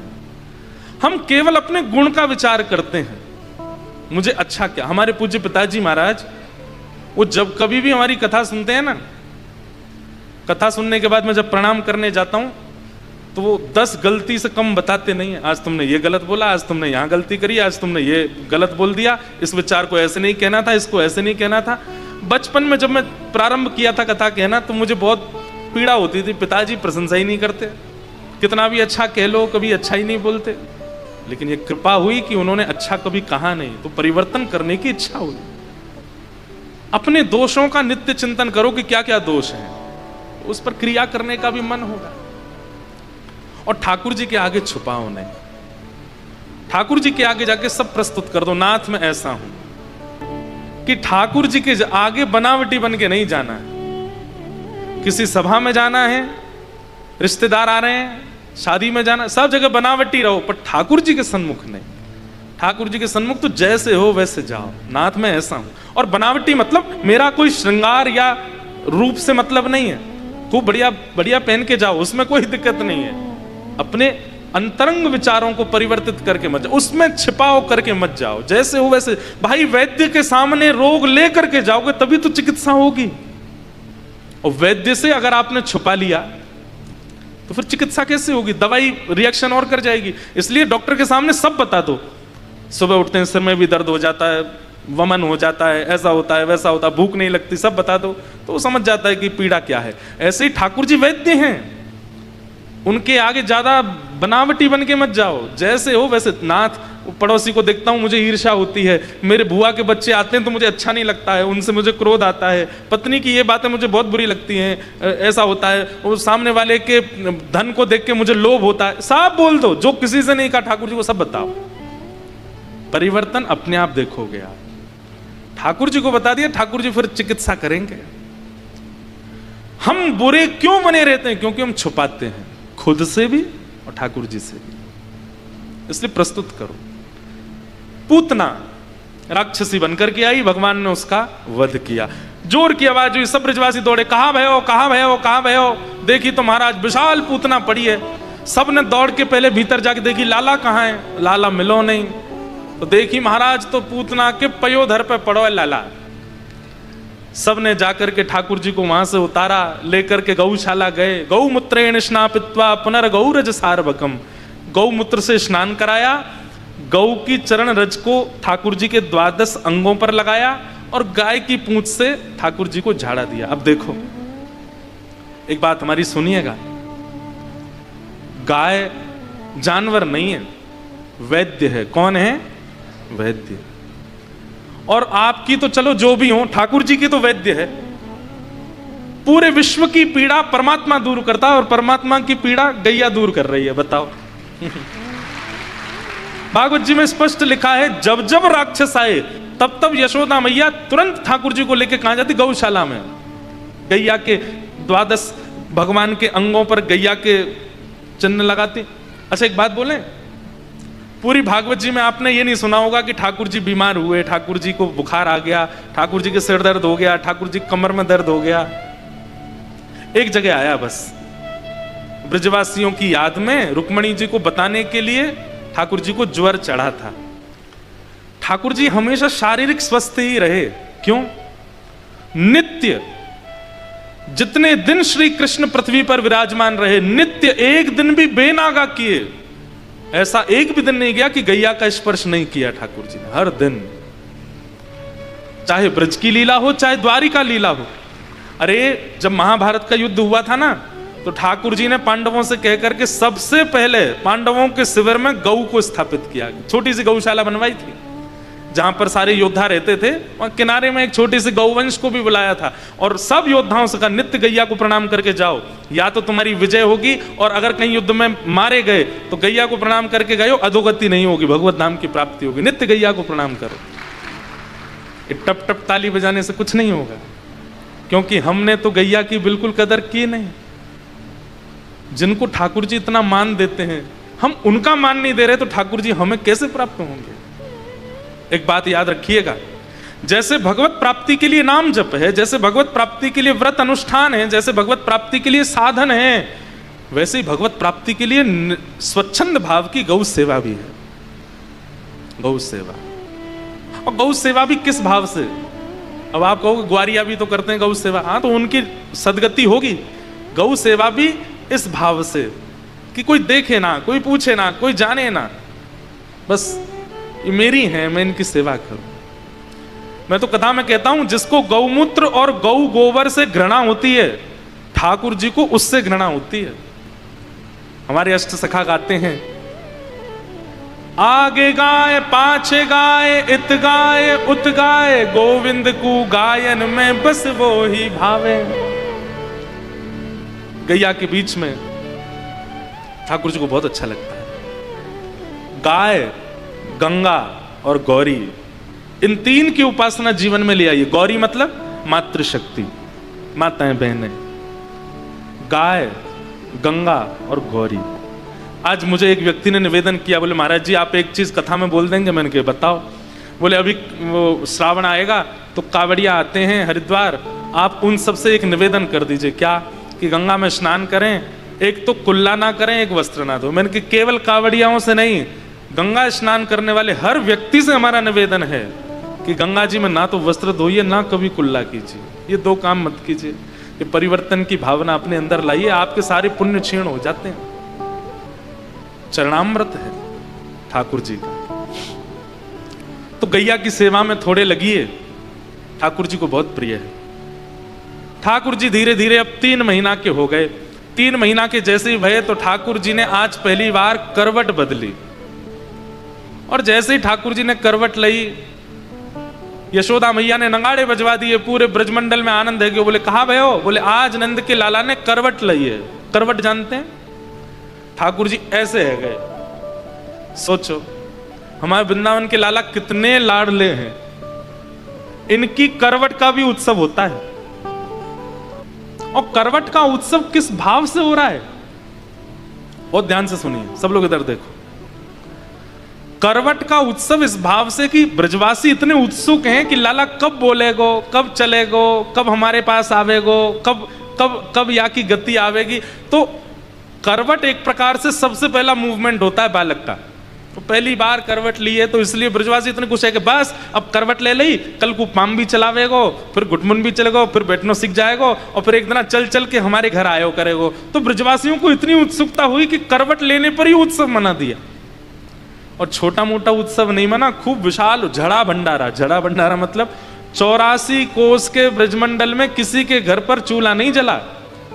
हम केवल अपने गुण का विचार करते हैं, मुझे अच्छा क्या। हमारे पूज्य पिताजी महाराज, वो जब कभी भी हमारी कथा सुनते हैं ना, कथा सुनने के बाद मैं जब प्रणाम करने जाता हूं तो वो 10 गलती से कम बताते नहीं है। आज तुमने ये गलत बोला, आज तुमने यहां गलती करी, आज तुमने ये गलत बोल दिया, इस विचार को ऐसे नहीं कहना था, इसको ऐसे नहीं कहना था। बचपन में जब मैं प्रारंभ किया था कथा कहना तो मुझे बहुत पीड़ा होती थी, पिताजी प्रशंसा ही नहीं करते, कितना भी अच्छा कह लो कभी अच्छा ही नहीं बोलते। लेकिन ये कृपा हुई कि उन्होंने अच्छा कभी कहा नहीं, तो परिवर्तन करने की इच्छा हुई। अपने दोषों का नित्य चिंतन करो कि क्या क्या दोष है, उस पर क्रिया करने का भी मन होगा। और ठाकुर जी के आगे छुपाओ नहीं, ठाकुर जी के आगे जाके सब प्रस्तुत कर दो, नाथ मैं ऐसा हूं। कि ठाकुर जी के आगे बनावटी बन के नहीं जाना है। किसी सभा में जाना है, रिश्तेदार आ रहे हैं, शादी में जाना, सब जगह बनावटी रहो, पर ठाकुर जी के सन्मुख नहीं। ठाकुर जी के सन्मुख तो जैसे हो वैसे जाओ, नाथ मैं ऐसा हूं। और बनावटी मतलब मेरा कोई श्रृंगार या रूप से मतलब नहीं है, खूब बढ़िया बढ़िया पहन के जाओ, उसमें कोई दिक्कत नहीं है। अपने अंतरंग विचारों को परिवर्तित करके मत जाओ, उसमें छिपाव करके मत जाओ, जैसे हो वैसे। भाई वैद्य के सामने रोग लेकर के जाओगे तभी तो चिकित्सा होगी, और वैद्य से अगर आपने छुपा लिया तो फिर चिकित्सा कैसे होगी, दवाई रिएक्शन और कर जाएगी। इसलिए डॉक्टर के सामने सब बता दो, सुबह उठते हैं सिर में भी दर्द हो जाता है, वमन हो जाता है, ऐसा होता है वैसा होता है, भूख नहीं लगती, सब बता दो तो वो समझ जाता है कि पीड़ा क्या है। ऐसे ही ठाकुर जी वैद्य हैं, उनके आगे ज्यादा बनावटी बन के मत जाओ, जैसे हो वैसे। नाथ, पड़ोसी को देखता हूं मुझे ईर्ष्या होती है, मेरे बुआ के बच्चे आते हैं तो मुझे अच्छा नहीं लगता है, उनसे मुझे क्रोध आता है, पत्नी की ये बातें मुझे बहुत बुरी लगती हैं, ऐसा होता है, वो सामने वाले के धन को देख के मुझे लोभ होता है। सब बोल दो, जो किसी से नहीं कहा ठाकुर जी को सब बताओ, परिवर्तन अपने आप देखोगे आप। ठाकुर जी को बता दिया, ठाकुर जी फिर चिकित्सा करेंगे। हम बुरे क्यों बने रहते हैं? क्योंकि हम छुपाते हैं, खुद से भी और ठाकुर जी से भी। इसलिए प्रस्तुत करो। पूतना राक्षसी बनकर के आई, भगवान ने उसका वध किया। जोर की आवाज हुई, सब ब्रजवासी दौड़े, कहां भय हो, कहां भय हो, कहां भय हो। देखी तो महाराज विशाल पूतना पड़ी है। सब ने दौड़ के पहले भीतर जाके देखी, लाला कहां है, लाला मिलो नहीं। तो देखी महाराज तो पूतना के पयोधर पे पड़ो है लाला। सब ने जाकर के ठाकुर जी को वहां से उतारा, लेकर के गौशाला गए। गौमूत्रेण स्नापित्वा पुनर्गौरज सार्वकम, गौमूत्र से स्नान कराया, गौ की चरण रज को ठाकुर जी के 12 अंगों पर लगाया और गाय की पूंछ से ठाकुर जी को झाड़ा दिया। अब देखो, एक बात हमारी सुनिएगा, गाय जानवर नहीं है, वैद्य है। कौन है? वैद्य। और आपकी तो चलो जो भी हो, ठाकुर जी की तो वैद्य है। पूरे विश्व की पीड़ा परमात्मा दूर करता है और परमात्मा की पीड़ा गैया दूर कर रही है। बताओ। भागवत जी में स्पष्ट लिखा है, जब जब राक्षस आए तब तब यशोदा मैया तुरंत ठाकुर जी को लेकर कहां जाती? गौशाला में। गैया के 12 भगवान के अंगों पर गैया के चिन्ह लगाती। अच्छा एक बात बोलें, पूरी भागवत जी में आपने ये नहीं सुना होगा कि ठाकुर जी बीमार हुए, ठाकुर जी को बुखार आ गया, ठाकुर जी के सिर दर्द हो गया, ठाकुर जी कमर में दर्द हो गया। एक जगह आया बस, ब्रजवासियों की याद में रुक्मणी जी को बताने के लिए ठाकुर जी को ज्वर चढ़ा था। ठाकुर जी हमेशा शारीरिक स्वस्थ ही रहे। क्यों? नित्य जितने दिन श्री कृष्ण पृथ्वी पर विराजमान रहे, नित्य एक दिन भी बेनागा किए। ऐसा एक भी दिन नहीं गया कि गैया का स्पर्श नहीं किया ठाकुर जी ने। हर दिन, चाहे ब्रज की लीला हो चाहे द्वारिका लीला हो। अरे जब महाभारत का युद्ध हुआ था ना, तो ठाकुर जी ने पांडवों से कहकर के सबसे पहले पांडवों के शिविर में गऊ को स्थापित किया। छोटी सी गौशाला बनवाई थी जहां पर सारे योद्धा रहते थे, वहां किनारे में एक छोटी सी गौवंश को भी बुलाया था और सब योद्धाओं से कहा, नित्य गैया को प्रणाम करके जाओ, या तो तुम्हारी विजय होगी और अगर कहीं युद्ध में मारे गए तो गैया को प्रणाम करके गए, अधोगति नहीं होगी, भगवत नाम की प्राप्ति होगी। नित्य गैया को प्रणाम करो। टप टप ताली बजाने से कुछ नहीं होगा, क्योंकि हमने तो गैया की बिल्कुल कदर की नहीं। जिनको ठाकुर जी इतना मान देते हैं, हम उनका मान नहीं दे रहे, तो ठाकुर जी हमें कैसे प्राप्त होंगे? एक बात याद रखिएगा, जैसे भगवत प्राप्ति के लिए नाम जप है, जैसे भगवत प्राप्ति के लिए व्रत अनुष्ठान है, जैसे भगवत प्राप्ति के लिए साधन है, वैसे ही भगवत प्राप्ति के लिए स्वच्छंद भाव की गौ सेवा भी है। गौ सेवा, और गौ सेवा भी किस भाव से? अब आप कहोगे ग्वारिया भी तो करते हैं गौ सेवा, हाँ, तो उनकी सदगति होगी। गौ सेवा भी इस भाव से कि कोई देखे ना, कोई पूछे ना, कोई जाने ना, बस ये मेरी है, मैं इनकी सेवा करूं। मैं तो कथा में कहता हूं, जिसको गौमूत्र और गौ गोबर से घृणा होती है, ठाकुर जी को उससे घृणा होती है। हमारे अष्ट सखा गाते हैं, आगे गाय पाछे गाय, इत गाय उत गाय, गोविंद को गायन में बस वो ही भावे। गैया के बीच में ठाकुर जी को बहुत अच्छा लगता है। गाय, गंगा और गौरी, इन तीन की उपासना जीवन में ले आइए। गौरी मतलब मातृशक्ति, माताएं बहनें। गाय, गंगा और गौरी। आज मुझे एक व्यक्ति ने निवेदन किया, बोले महाराज जी आप एक चीज कथा में बोल देंगे? मैंने कहा बताओ। बोले अभी वो श्रावण आएगा तो कावड़िया आते हैं हरिद्वार, आप उन सबसे एक निवेदन कर दीजिए। क्या? कि गंगा में स्नान करें, एक तो कुल्ला ना करें, एक वस्त्र ना धो। मैंने कि केवल कावड़ियाओं से नहीं, गंगा स्नान करने वाले हर व्यक्ति से हमारा निवेदन है कि गंगा जी में ना तो वस्त्र धोइए, ना कभी कुल्ला कीजिए। ये दो काम मत कीजिए। ये परिवर्तन की भावना अपने अंदर लाइए, आपके सारे पुण्य क्षीण हो जाते हैं। चरणामृत है ठाकुर जी का। तो गैया की सेवा में थोड़े लगिए, ठाकुर जी को बहुत प्रिय है। ठाकुर जी धीरे धीरे अब 3 महीना के हो गए। 3 महीना के जैसे ही भये तो ठाकुर जी ने आज पहली बार करवट बदली, और जैसे ही ठाकुर जी ने करवट ली, यशोदा मैया ने नगाड़े बजवा दिए। पूरे ब्रजमंडल में आनंद है। बोले कहाँ भयो? बोले आज नंद के लाला ने करवट ली है। करवट जानते हैं? ठाकुर जी ऐसे है गए। सोचो हमारे वृंदावन के लाला कितने लाडले हैं, इनकी करवट का भी उत्सव होता है। और करवट का उत्सव किस भाव से हो रहा है? बहुत ध्यान से सुनिए, सब लोग इधर देखो। करवट का उत्सव इस भाव से कि ब्रजवासी इतने उत्सुक हैं कि लाला कब बोलेगो, कब चलेगो, कब हमारे पास आवेगो, कब कब कब या की गति आवेगी। तो करवट एक प्रकार से सबसे पहला मूवमेंट होता है बालक का। तो पहली बार करवट ली है, तो इसलिए ब्रजवासी इतने खुश है कि बस अब करवट ले ली, कल को पाम भी चलावेगो, फिर घुटमुन भी चलेगो, फिर बैठना सीख जाएगो, और फिर एक दिन चल चल के हमारे घर आयो करेगो। तो ब्रजवासियों को इतनी उत्सुकता हुई कि करवट लेने पर ही उत्सव मना दिया। और छोटा मोटा उत्सव नहीं मना, खूब विशाल झड़ा भंडारा। झड़ा भंडारा मतलब 84 कोस के ब्रजमंडल में किसी के घर पर चूल्हा नहीं जला,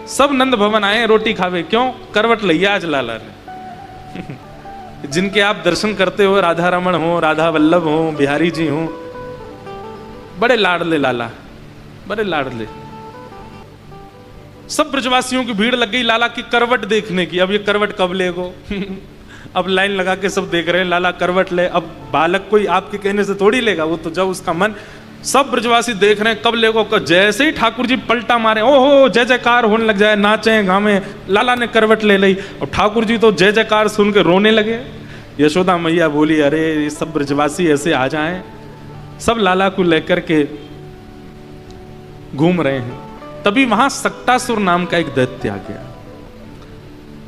सब नंद भवन आए रोटी खावे। क्यों? करवट लिया आज लाला ने। जिनके आप दर्शन करते हो, राधा रमण हो, राधा वल्लभ हो, बिहारी जी हो, बड़े लाडले लाला, बड़े लाडले। सब ब्रजवासियों की भीड़ लग गई लाला की करवट देखने की। अब ये करवट कब लेगो? अब लाइन लगा के सब देख रहे हैं, लाला करवट ले। अब बालक कोई आपके कहने से थोड़ी लेगा, वो तो जब उसका मन। सब ब्रजवासी देख रहे हैं कब लेगो। जैसे ही ठाकुर जी पलटा मारे, ओहो जय जयकार होने लग जाए, नाचे गावे, लाला ने करवट ले ली। और ठाकुर जी तो जय जयकार सुन के रोने लगे। यशोदा मैया बोली, अरे ये सब ब्रजवासी ऐसे आ जाएं। सब लाला को लेकर के घूम रहे हैं। तभी वहां सक्टासुर नाम का एक दैत्य आ गया।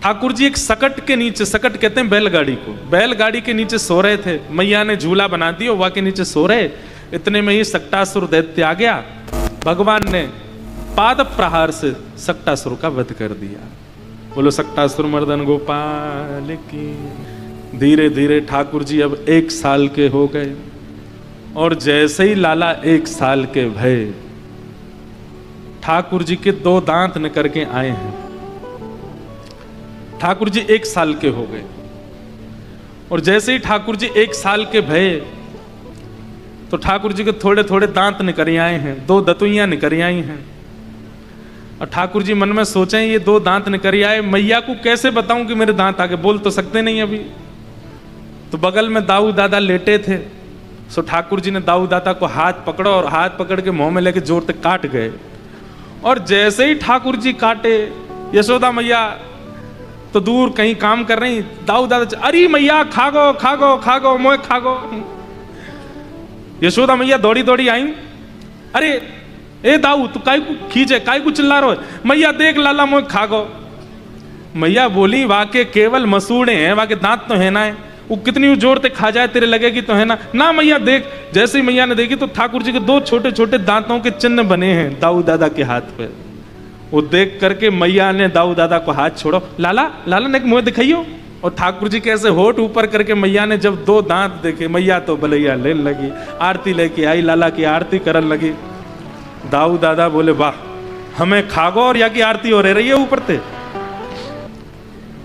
ठाकुर जी एक सकट के नीचे, सकट कहते हैं बैलगाड़ी को, बैलगाड़ी के नीचे सो रहे थे। मैया ने झूला बना दिया, वहां के नीचे सो रहे। इतने में ही सक्टासुर दैत्य आ गया। भगवान ने पाद प्रहार से सक्टासुर का वध कर दिया। बोलो सक्टासुर मर्दन गोपाल की। धीरे धीरे ठाकुर जी अब 1 साल के हो गए। और जैसे ही लाला 1 साल के भये, ठाकुर जी के 2 दांत निकल के आए हैं। ठाकुर जी 1 साल के हो गए। और जैसे ही ठाकुर जी 1 साल के भये, तो ठाकुर जी के थोड़े थोड़े दांत निकल आए हैं, 2 दतुइयां निकल आई हैं। और ठाकुर जी मन में सोचे, ये 2 दांत निकल आए, मैया को कैसे बताऊं कि मेरे दांत आगे? बोल तो सकते नहीं अभी। तो बगल में दाऊ दादा लेटे थे। सो ठाकुर जी ने दाऊ दादा को हाथ पकड़ो और हाथ पकड़ के मुंह में लेके जोर से काट गए। और जैसे ही ठाकुर जी काटे, यशोदा मैया तो दूर कहीं काम कर रही, दाऊ दादा, अरे मैया खागो खागो खागो, मोए खागो। यशोदा मैया दौड़ी दौड़ी आई, अरे ए दाऊ तू काय को खींचे, काय को चिल्ला रहो? मैया देख लाला मोए खागो। मैया बोली, वाके केवल मसूड़े हैं, वाके दांत तो है ना है, वो कितनी जोर से खा जाए तेरे लगेगी तो है ना। ना मैया देख। जैसे ही मैया ने देखी तो ठाकुर जी के 2 छोटे छोटे दांतों के चिन्ह बने हैं दाऊ दादा के हाथ पे। वो देख करके मैया ने दाऊ दादा को हाथ छोड़ो, लाला लाला ने मुंह दिखाइयो। और ठाकुर जी कैसे होठ ऊपर करके मैया ने जब 2 दांत देखे, मैया तो बलैया लेने लगी, आरती लेके आई, लाला की आरती करने लगी। दाऊ दादा बोले, वाह हमें खागो और या की आरती हो रही है ऊपर से।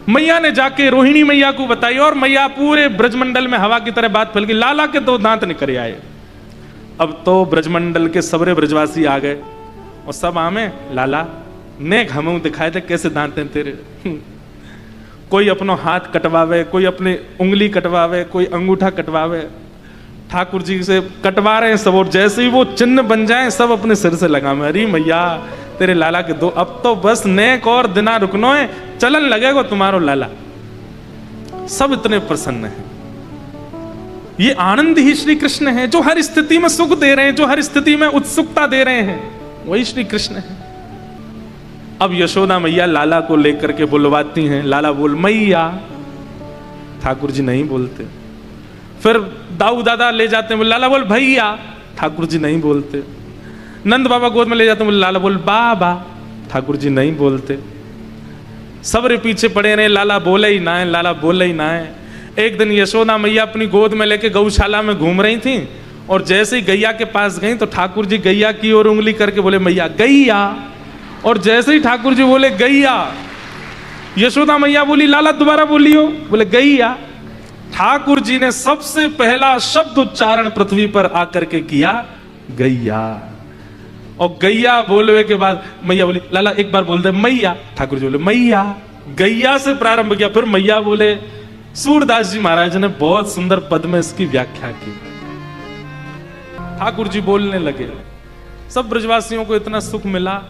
मैया ने जाके रोहिणी मैया को बताई और मैया पूरे ब्रजमंडल में हवा की तरह बात फैल गई, लाला के 2 दांत निकल आए। अब तो ब्रजमंडल के सबरे ब्रजवासी आ गए और सब आमे, लाला ने घमऊ दिखाए थे कैसे दांत हैं तेरे। कोई अपनो हाथ कटवावे, कोई अपनी उंगली कटवावे, कोई अंगूठा कटवावे। ठाकुर जी से कटवा रहे हैं सब। और जैसे ही वो चिन्ह बन जाए सब अपने सिर से लगावे, अरे मैया तेरे लाला के 2, अब तो बस नेक और दिना रुकनो है, चलन लगेगा तुम्हारो लाला। सब इतने प्रसन्न हैं। ये आनंद ही श्री कृष्ण है, जो हर स्थिति में सुख दे रहे हैं, जो हर स्थिति में उत्सुकता दे रहे हैं, वही श्री कृष्ण है। अब यशोदा मैया लाला को लेकर के बुलवाती हैं, लाला बोल मैया। ठाकुर जी नहीं बोलते। फिर दाऊ दादा ले जाते हैं, लाला बोल भैया। ठाकुर जी नहीं बोलते। नंद बाबा गोद में ले जाते हैं, लाला बोल बाबा। ठाकुर जी नहीं बोलते। सबरे पीछे पड़े रहे, लाला बोले ही ना है, लाला बोले ही ना है। एक दिन यशोदा मैया अपनी गोद में लेके गौशाला में घूम रही थी और जैसे ही गैया के पास गई तो ठाकुर जी गैया की ओर उंगली करके बोले मैया गैया। और जैसे ही ठाकुर जी बोले गैया, यशोदा मैया बोली लाला दोबारा बोलियो, बोले गैया। ठाकुर जी ने सबसे पहला शब्द उच्चारण पृथ्वी पर आकर के किया गैया। और गैया बोलने के बाद मैया बोली लाला एक बार बोल दे मैया। ठाकुर जी बोले मैया। गैया से प्रारंभ किया, फिर मैया बोले। सूरदास जी महाराज ने बहुत सुंदर पद में इसकी व्याख्या की। ठाकुर जी बोलने लगे, सब ब्रजवासियों को इतना सुख मिला।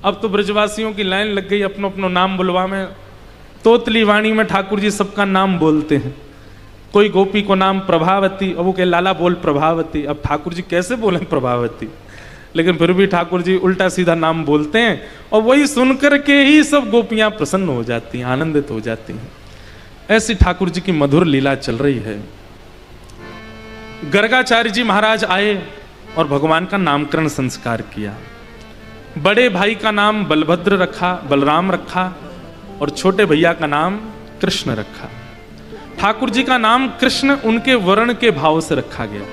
अब तो ब्रजवासियों की लाइन लग गई अपनो अपनो नाम बुलवा में। तोतली वाणी में ठाकुर जी सबका नाम बोलते हैं। कोई गोपी को नाम प्रभावती, और वो कहे लाला बोल प्रभावती। अब ठाकुर जी कैसे बोले प्रभावती, लेकिन फिर भी ठाकुर जी उल्टा सीधा नाम बोलते हैं और वही सुनकर के ही सब गोपियां प्रसन्न हो जाती हैं, आनंदित हो जाती हैं। ऐसी ठाकुर जी की मधुर लीला चल रही है। गर्गाचार्य जी महाराज आए और भगवान का नामकरण संस्कार किया। बड़े भाई का नाम बलभद्र रखा, बलराम रखा, और छोटे भैया का नाम कृष्ण रखा। ठाकुर जी का नाम कृष्ण उनके वर्ण के भाव से रखा गया।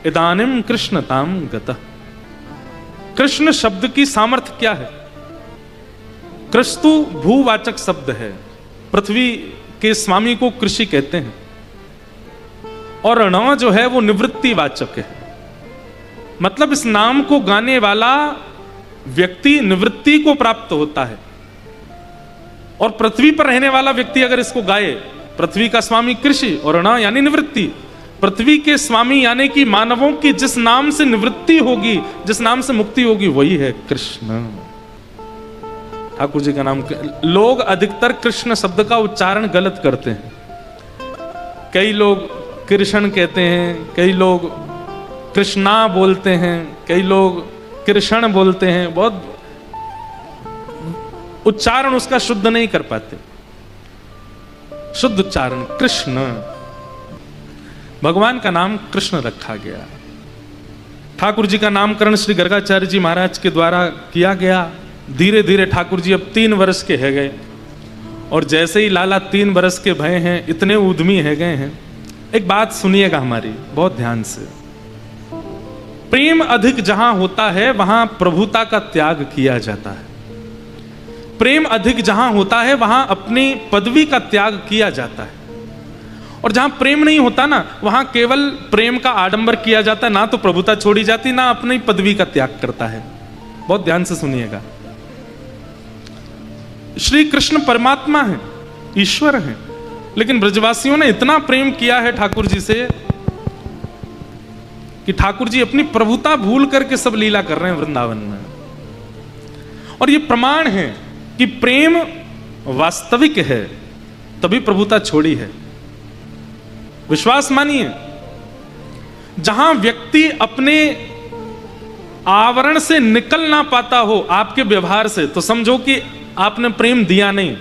इदानिम कृष्णताम गतः। कृष्ण शब्द की सामर्थ्य क्या है? कृस्तु भूवाचक शब्द है, पृथ्वी के स्वामी को कृषि कहते हैं, और ण जो है वो निवृत्ति वाचक है। मतलब इस नाम को गाने वाला व्यक्ति निवृत्ति को प्राप्त होता है, और पृथ्वी पर रहने वाला व्यक्ति अगर इसको गाए, पृथ्वी का स्वामी कृषि और ण यानी निवृत्ति, पृथ्वी के स्वामी यानी कि मानवों की जिस नाम से निवृत्ति होगी, जिस नाम से मुक्ति होगी, वही है कृष्ण। ठाकुर जी का नाम। लोग अधिकतर कृष्ण शब्द का उच्चारण गलत करते हैं। कई लोग कृष्ण कहते हैं, कई लोग कृष्णा बोलते हैं, कई लोग कृष्ण बोलते हैं, बहुत उच्चारण उसका शुद्ध नहीं कर पाते। शुद्ध उच्चारण कृष्ण, भगवान का नाम कृष्ण रखा गया। ठाकुर जी का नामकरण श्री गर्गाचार्य जी महाराज के द्वारा किया गया। धीरे धीरे ठाकुर जी अब 3 वर्ष के है गए, और जैसे ही लाला 3 वर्ष के भय हैं, इतने उद्यमी है गए हैं। एक बात सुनिएगा हमारी बहुत ध्यान से। प्रेम अधिक जहां होता है वहां प्रभुता का त्याग किया जाता है। प्रेम अधिक जहां होता है वहां अपनी पदवी का त्याग किया जाता है, और जहां प्रेम नहीं होता ना, वहां केवल प्रेम का आडंबर किया जाता है। ना तो प्रभुता छोड़ी जाती, ना अपनी पदवी का त्याग करता है। बहुत ध्यान से सुनिएगा। श्री कृष्ण परमात्मा है, ईश्वर है, लेकिन ब्रजवासियों ने इतना प्रेम किया है ठाकुर जी से कि ठाकुर जी अपनी प्रभुता भूल करके सब लीला कर रहे हैं वृंदावन में। और ये प्रमाण है कि प्रेम वास्तविक है, तभी प्रभुता छोड़ी है। विश्वास मानिए, जहां व्यक्ति अपने आवरण से निकल ना पाता हो आपके व्यवहार से, तो समझो कि आपने प्रेम दिया नहीं।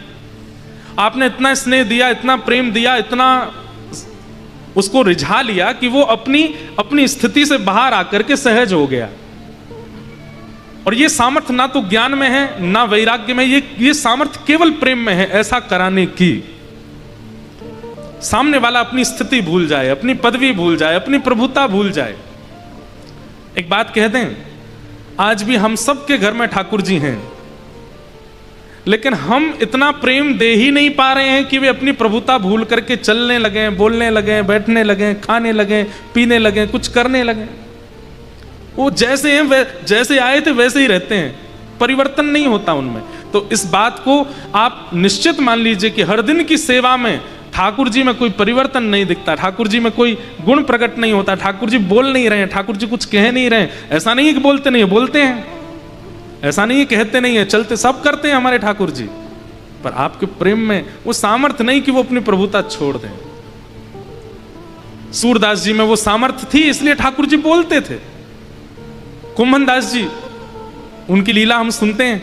आपने इतना स्नेह दिया, इतना प्रेम दिया, इतना उसको रिझा लिया कि वो अपनी स्थिति से बाहर आकर के सहज हो गया। और ये सामर्थ्य ना तो ज्ञान में है ना वैराग्य में, ये सामर्थ्य केवल प्रेम में है ऐसा कराने की। सामने वाला अपनी स्थिति भूल जाए, अपनी पदवी भूल जाए, अपनी प्रभुता भूल जाए। एक बात कह दें, आज भी हम सबके घर में ठाकुर जी हैं, लेकिन हम इतना प्रेम दे ही नहीं पा रहे हैं कि वे अपनी प्रभुता भूल करके चलने लगे, बोलने लगे, बैठने लगे, खाने लगे, पीने लगे, कुछ करने लगे। वो जैसे हैं वे जैसे आए थे वैसे ही रहते हैं, परिवर्तन नहीं होता उनमें। तो इस बात को आप निश्चित मान लीजिए कि हर दिन की सेवा में ठाकुर जी में कोई परिवर्तन नहीं दिखता, ठाकुर जी में कोई गुण प्रकट नहीं होता, ठाकुर जी बोल नहीं रहे हैं, ठाकुर जी कुछ कह नहीं रहे हैं। ऐसा नहीं है कि बोलते नहीं है, बोलते हैं। ऐसा नहीं है कहते नहीं है, चलते सब करते हैं हमारे ठाकुर जी। पर आपके प्रेम में वो सामर्थ्य नहीं कि वो अपनी प्रभुता छोड़ दें। सूरदास जी में वो सामर्थ्य थी, इसलिए ठाकुर जी बोलते थे। कुंभन दास जी, उनकी लीला हम सुनते हैं।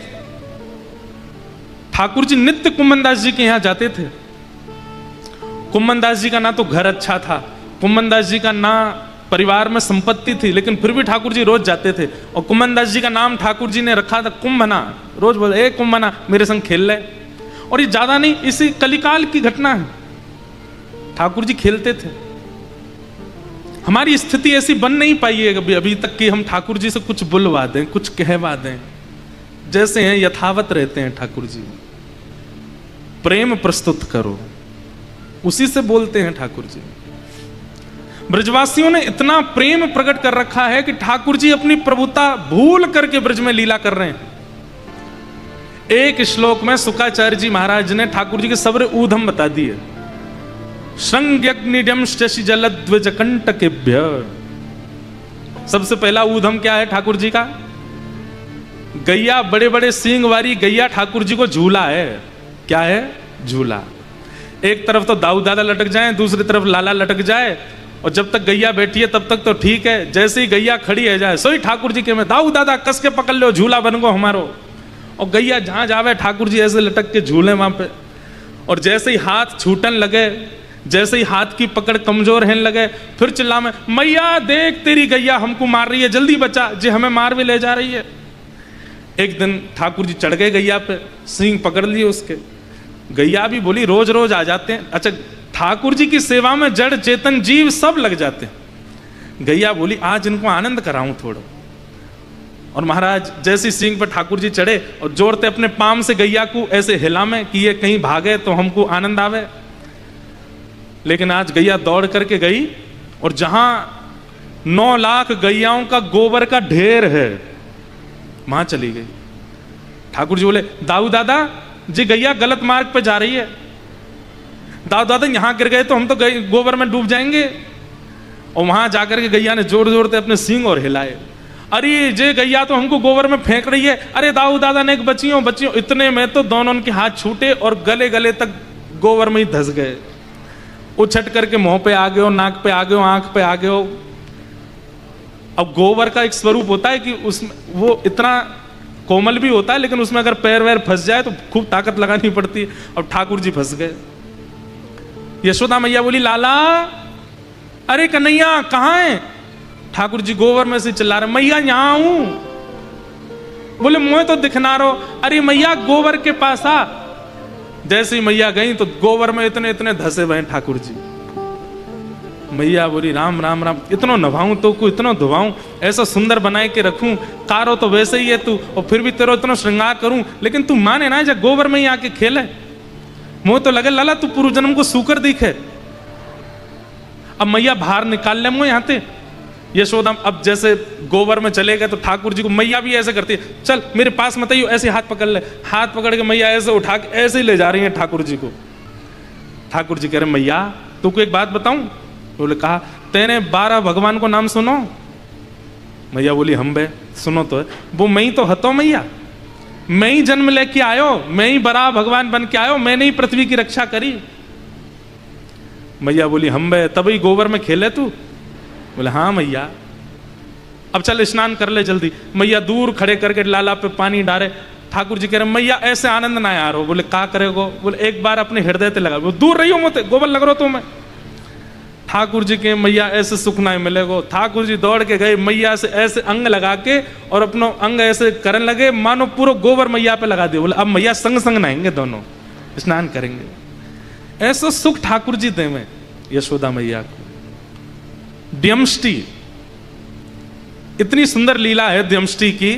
ठाकुर जी नित्य कुंभन दास जी के यहां जाते थे। कुंभन दास जी का ना तो घर अच्छा था, कुंभन दास जी का ना परिवार में संपत्ति थी, लेकिन फिर भी ठाकुर जी रोज जाते थे। और कुंभन दास जी का नाम ठाकुर जी ने रखा था कुंभना। रोज बोले, ए कुंभना मेरे संग खेल ले। और ये ज्यादा नहीं, इसी कलिकाल की घटना है। ठाकुर जी खेलते थे। हमारी स्थिति ऐसी बन नहीं पाई है अभी तक कि हम ठाकुर जी से कुछ बुलवा दें, कुछ कहवा दें। जैसे हैं यथावत रहते हैं ठाकुर जी। प्रेम प्रस्तुत करो, उसी से बोलते हैं ठाकुर जी। ब्रजवासियों ने इतना प्रेम प्रकट कर रखा है कि ठाकुर जी अपनी प्रभुता भूल करके ब्रज में लीला कर रहे हैं। एक श्लोक में शुकाचार्य जी महाराज ने ठाकुर जी के सब्र ऊधम बता दिए। संज्ञग्निडम शशि जलद्विज कंटकेभ्य। सबसे पहला ऊधम क्या है ठाकुर जी का? गैया, बड़े बड़े सींग वाली गैया ठाकुर जी को झूला है। क्या है? झूला। एक तरफ तो दाऊ दादा लटक जाए, दूसरी तरफ लाला लटक जाए, और जब तक गैया बैठी है तब तक तो ठीक है। जैसे ही गैया खड़ी है जाए, सोई ठाकुर जी के में दाऊ दादा कस के पकड़ लो, झूला बन गो हमारो। और गैया जहां जावे ठाकुर जी ऐसे लटक के झूले वहां पे। और जैसे ही हाथ छूटन लगे, जैसे ही हाथ की पकड़ कमजोर रहने लगे, फिर चिल्ला में, मैया देख तेरी गैया हमको मार रही है, जल्दी बचा, जे हमें मार भी ले जा रही है। एक दिन ठाकुर जी चढ़ गए गैया पे, सींग पकड़ लिए उसके। गैया भी बोली, रोज रोज आ जाते हैं। अच्छा, ठाकुर जी की सेवा में जड़ चेतन जीव सब लग जाते हैं। गैया बोली, आज इनको आनंद कराऊं थोड़ा। और महाराज जैसी सींग पर ठाकुर जी चढ़े और जोरते अपने पाम से गैया को ऐसे हिला में कि ये कहीं भागे तो हमको आनंद आवे। लेकिन आज गैया दौड़ करके गई और जहां 9 लाख गैयाओं का गोबर का ढेर है वहां चली गई। ठाकुर जी बोले, दाऊ दादा जी गैया गलत मार्ग पे जा रही है। दाऊ दादा यहां गिर गए तो हम तो गोबर में डूब जाएंगे। और वहां जाकर के गैया ने जोर जोर से अपने सींग और हिलाए, अरे जे गैया तो हमको गोबर में फेंक रही है। अरे दाऊ दादा ने एक बच्चियों बच्चियों, इतने में तो दोनों के हाथ छूटे और गले गले तक गोबर में ही धस गए। उछट करके मुंह पे आ गए हो, नाक पे आ गए हो, आंख पे आ गए हो। अब गोबर का एक स्वरूप होता है कि उसमें वो इतना कोमल भी होता है, लेकिन उसमें अगर पैर वैर फंस जाए तो खूब ताकत लगानी पड़ती है। अब ठाकुर जी फंस गए। यशोदा मैया बोली, लाला अरे कन्हैया कहाँ है? ठाकुर जी गोबर में से चिल्ला रहे, मैया यहां हूं। बोले, मुझे तो दिखना रहो। अरे मैया गोबर के पास आ। जैसे ही मैया गई तो गोबर में इतने इतने धसे हुए ठाकुर जी। मैया बोली, राम राम राम, इतना नभाऊं तो को इतना धुवाऊं, ऐसा सुंदर बनाए के रखूं, कारो तो वैसे ही है तू, और फिर भी तेरा इतना श्रृंगार करूं, लेकिन तू माने ना जब गोबर में ही आके खेले। मुझे तो लगे लाला तू पूर्व जन्म को सूकर दिखे। अब मैया बाहर निकाल ले मुझे यहाँ से। यशोदा अब जैसे गोबर में चले गए तो ठाकुर जी को मैया भी ऐसे करती है, चल मेरे पास मत आइयो, ऐसे हाथ पकड़ ले। हाथ पकड़ के मैया ऐसे उठा के ऐसे ही ले जा रही है ठाकुर जी को। ठाकुर जी कह रहे, मैया तुमको एक बात बताऊं? बोले, कहा, तेने 12 भगवान को नाम सुनो? मैया बोली, हम बे सुनो तो है। वो मैं ही तो हतो मैया, मैं ही जन्म लेके आयो, मैं ही बड़ा भगवान बन के आयो, मैंने ही पृथ्वी की रक्षा करी। मैया बोली, हम बे तभी गोबर में खेले तू? बोले, हाँ मैया। अब चल स्नान कर ले जल्दी। मैया दूर खड़े करके लाला पे पानी डाले। ठाकुर जी कह रहे, मैया ऐसे आनंद ना यार हो। बोले, का करेगो? बोले, एक बार अपने हृदय ते लगा। बोले, दूर रहियो मत, गोबर लग रहा तुम्हें। ठाकुर जी के मैया ऐसे सुख ना मिलेगो। ठाकुर जी दौड़ के गए, मैया से ऐसे अंग लगा के और अपना अंग ऐसे करने लगे मानो पूरा गोबर मैया पे लगा दिया। बोले, अब मैया संग संग नहाएंगे, दोनों स्नान करेंगे। ऐसा सुख ठाकुर जी दे में यशोदा मैया को। द्यमष्टि, इतनी सुंदर लीला है द्यमष्टि की।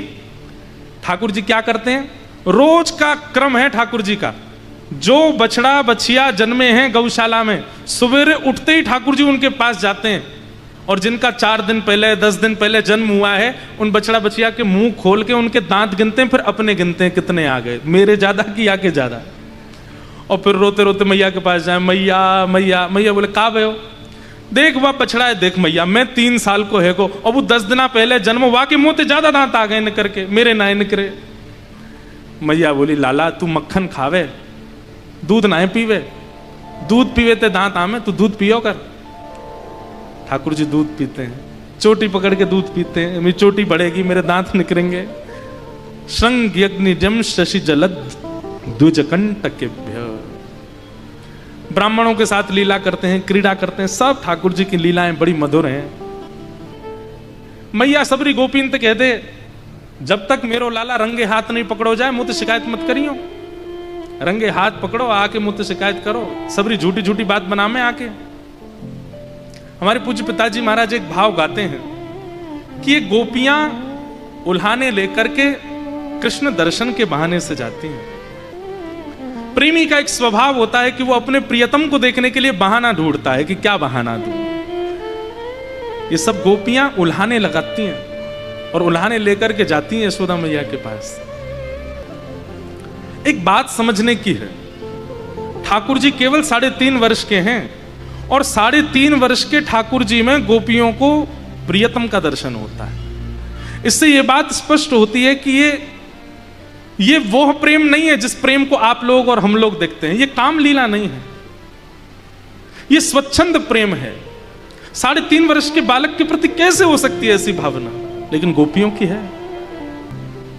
ठाकुर जी क्या करते हैं? रोज का क्रम है ठाकुर जी का। जो बछड़ा बछिया जन्मे हैं गौशाला में, सवेरे उठते ही ठाकुर जी उनके पास जाते हैं और जिनका 4 दिन पहले 10 दिन पहले जन्म हुआ है उन बछड़ा बछिया के मुंह खोल के उनके दांत गिनते हैं, फिर अपने गिनते हैं कितने आ गए, मेरे ज्यादा कि या के ज्यादा। और फिर रोते रोते मैया के पास जाए, मैया मैया। मैया बोले, का भयो? देख वह बछड़ा है, देख मैया मैं 3 साल को है को, और वो 10 दिन पहले जन्म हुआ के मुंह ते ज्यादा दांत आ गए निकर के, मेरे ना निकरे। मैया बोली, लाला तू मक्खन खावे, दूध ना पीवे, दूध पीवे ते दांत आमे, तू दूध पियो कर। ठाकुर जी दूध पीते हैं, चोटी पकड़ के दूध पीते हैं, मेरी चोटी बढ़ेगी, मेरे दांत निकरेंगे। श्रृंग यज्ञ शशि जलद द्विजकंटकेभ्य। ब्राह्मणों के साथ लीला करते हैं, क्रीड़ा करते हैं, सब ठाकुर जी की लीलाएं बड़ी मधुर हैं। मैया सबरी गोपीन ते कहते, जब तक मेरो लाला रंगे हाथ नहीं पकड़ो जाए मुझसे शिकायत मत करियो। रंगे हाथ पकड़ो आके मुझसे शिकायत करो, सबरी झूठी झूठी बात बना में आके। हमारे पूज्य पिताजी महाराज एक भाव गाते हैं कि ये गोपियां उल्हाने लेकर के कृष्ण दर्शन के बहाने से जाती हैं। प्रेमी का एक स्वभाव होता है कि वो अपने प्रियतम को देखने के लिए बहाना ढूंढता है कि क्या बहाना दूं। ये सब गोपियां उल्हाने लगाती हैं और उल्हाने लेकर के जाती हैं यशोदा मैया के पास। एक बात समझने की है, ठाकुर जी केवल 3.5 वर्ष के हैं और 3.5 वर्ष के ठाकुर जी में गोपियों को प्रियतम का दर्शन होता है। इससे यह बात स्पष्ट होती है कि ये वो प्रेम नहीं है जिस प्रेम को आप लोग और हम लोग देखते हैं। ये काम लीला नहीं है, ये स्वच्छंद प्रेम है। 3.5 वर्ष के बालक के प्रति कैसे हो सकती है ऐसी भावना? लेकिन गोपियों की है।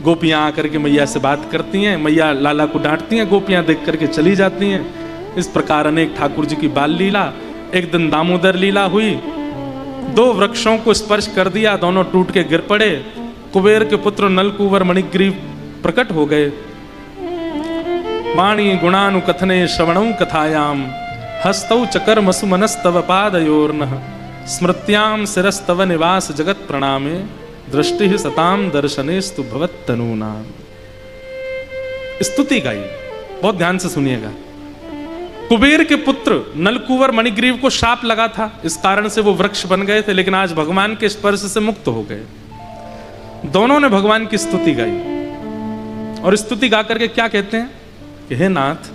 गोपियां आकर के मैया से बात करती हैं, मैया लाला को डांटती हैं, गोपियां देख करके चली जाती हैं। इस प्रकार अनेक ठाकुर जी की बाल लीला। एक दिन दामोदर लीला हुई, 2 वृक्षों को स्पर्श कर दिया, दोनों टूट के गिर पड़े। कुबेर के पुत्र नलकुवर मणिग्रीव प्रकट हो गए। वाणी गुणानुकथने श्रवणं कथायाम हस्तौ चकर्मसु मनस्तव पादयोर्नः स्मृत्याम शिरस्तव निवास जगत प्रणामे दृष्टि सताम दर्शनेस्तु भवत्तनूनाम। स्तुति गाई, बहुत ध्यान से सुनिएगा। कुबेर के पुत्र नलकूवर मणिग्रीव को शाप लगा था, इस कारण से वो वृक्ष बन गए थे, लेकिन आज भगवान के स्पर्श से मुक्त हो गए। दोनों ने भगवान की स्तुति गाई, और स्तुति गा करके क्या कहते हैं कि हे नाथ,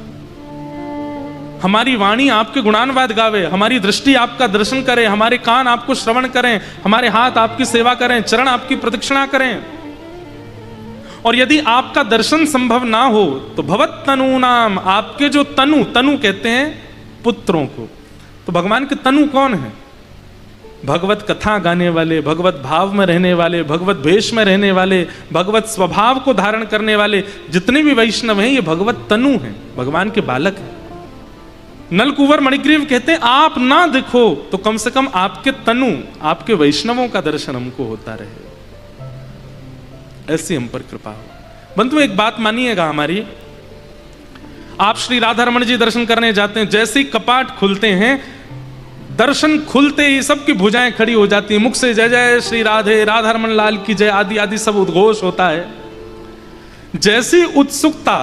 हमारी वाणी आपके गुणानुवाद गावे, हमारी दृष्टि आपका दर्शन करे, हमारे कान आपको श्रवण करें, हमारे हाथ आपकी सेवा करें, चरण आपकी प्रदक्षिणा करें। और यदि आपका दर्शन संभव ना हो तो भवत तनु नाम, आपके जो तनु, तनु कहते हैं पुत्रों को, तो भगवान के तनु कौन है? भगवत कथा गाने वाले, भगवत भाव में रहने वाले, भगवत भेष में रहने वाले, भगवत स्वभाव को धारण करने वाले जितने भी वैष्णव हैं, ये भगवत तनु हैं, भगवान के बालक हैं। नलकूवर मणिग्रीव कहते हैं आप ना देखो तो कम से कम आपके तनु, आपके वैष्णवों का दर्शन हमको होता रहे, ऐसी हम पर कृपा हो। बंधु एक बात मानिएगा हमारी, आप श्री राधा रमण जी दर्शन करने जाते हैं, जैसे ही कपाट खुलते हैं, दर्शन खुलते ही सबकी भुजाएं खड़ी हो जाती हैं, मुख से जय जय श्री राधे, राधा रमण लाल की जय आदि आदि सब उद्घोष होता है। जैसी उत्सुकता,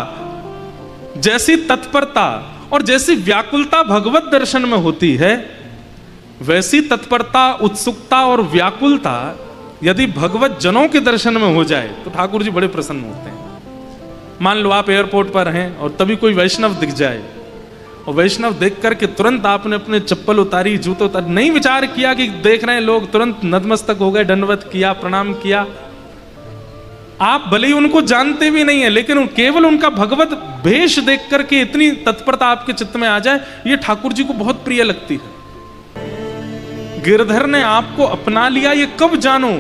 जैसी तत्परता और जैसी व्याकुलता भगवत दर्शन में होती है, वैसी तत्परता, उत्सुकता और व्याकुलता यदि भगवत जनों के दर्शन में हो जाए तो ठाकुर जी बड़े प्रसन्न होते हैं। मान लो आप एयरपोर्ट पर हैं और तभी कोई वैष्णव दिख जाए, और वैष्णव देख करके तुरंत आपने अपने चप्पल उतारी, जूते उतारी, नहीं विचार किया कि देख रहे हैं लोग, तुरंत नतमस्तक हो गए, दंडवत किया, प्रणाम किया। आप भले ही उनको जानते भी नहीं है, लेकिन केवल उनका भगवत भेष देख करके इतनी तत्परता आपके चित्त में आ जाए, ये ठाकुर जी को बहुत प्रिय लगती है। गिरधर ने आपको अपना लिया, ये कब जानो?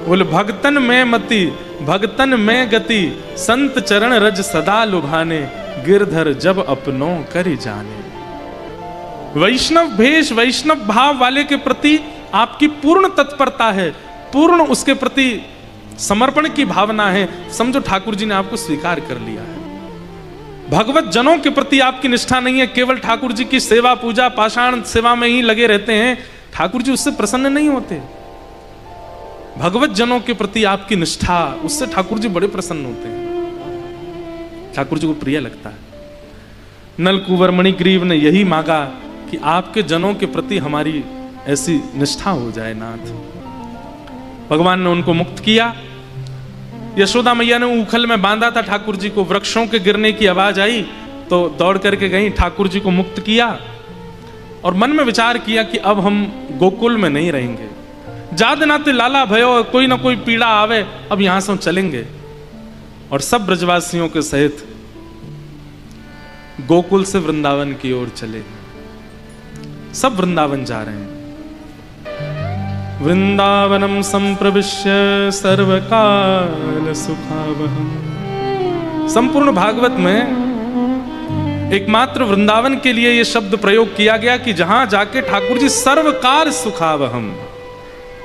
बोले भगतन में मति, भगतन में गति, संत चरण रज सदा लुभाने, गिरधर जब अपनों करी जाने। वैष्णव भेष, वैष्णव भाव वाले के प्रति आपकी पूर्ण तत्परता है, पूर्ण उसके प्रति समर्पण की भावना है, समझो ठाकुर जी ने आपको स्वीकार कर लिया है। भगवत जनों के प्रति आपकी निष्ठा नहीं है, केवल ठाकुर जी की सेवा पूजा पाषाण सेवा में ही लगे रहते हैं, ठाकुर जी उससे प्रसन्न नहीं होते। भगवत जनों के प्रति आपकी निष्ठा, उससे ठाकुर जी बड़े प्रसन्न होते हैं, ठाकुर जी को प्रिय लगता है। नलकूवर मणिग्रीव ने यही मांगा कि आपके जनों के प्रति हमारी ऐसी निष्ठा हो जाए नाथ। भगवान ने उनको मुक्त किया। यशोदा मैया ने ऊखल में बांधा था ठाकुर जी को, वृक्षों के गिरने की आवाज आई तो दौड़ करके गई, ठाकुर जी को मुक्त किया और मन में विचार किया कि अब हम गोकुल में नहीं रहेंगे, जाद नाते लाला भयो, कोई ना कोई पीड़ा आवे, अब यहां से हम चलेंगे। और सब ब्रजवासियों के सहित गोकुल से वृंदावन की ओर चले। सब वृंदावन जा रहे हैं। वृंदावनम संप्रविश्य सर्वकाल सुखावहम। संपूर्ण भागवत में एकमात्र वृंदावन के लिए यह शब्द प्रयोग किया गया कि जहां जाके ठाकुर जी सर्वकाल सुखावहम,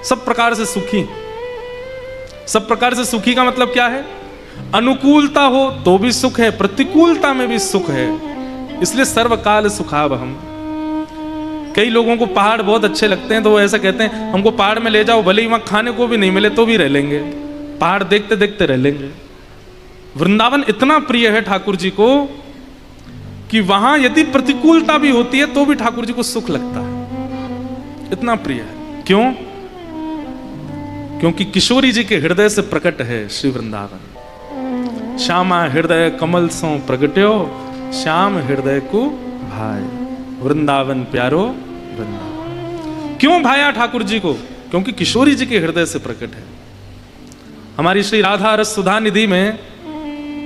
सब प्रकार से सुखी। सब प्रकार से सुखी का मतलब क्या है? अनुकूलता हो तो भी सुख है, प्रतिकूलता में भी सुख है, इसलिए सर्वकाल सुखावहम। कई लोगों को पहाड़ बहुत अच्छे लगते हैं तो वो ऐसा कहते हैं हमको पहाड़ में ले जाओ, भले ही वहां खाने को भी नहीं मिले तो भी रह लेंगे, पहाड़ देखते देखते रह लेंगे। वृंदावन इतना प्रिय है ठाकुर जी को कि वहां यदि प्रतिकूलता भी होती है तो भी ठाकुर जी को सुख लगता है, इतना प्रिय है। क्यों? क्योंकि किशोरी जी के हृदय से प्रकट है श्री वृंदावन। श्यामा हृदय कमल सो प्रगट्यो, श्याम हृदय को भाई, वृंदावन प्यारो वृंदावन। क्यों भाया ठाकुर जी को? क्योंकि किशोरी जी के हृदय से प्रकट है। हमारी श्री राधा रस सुधा निधि में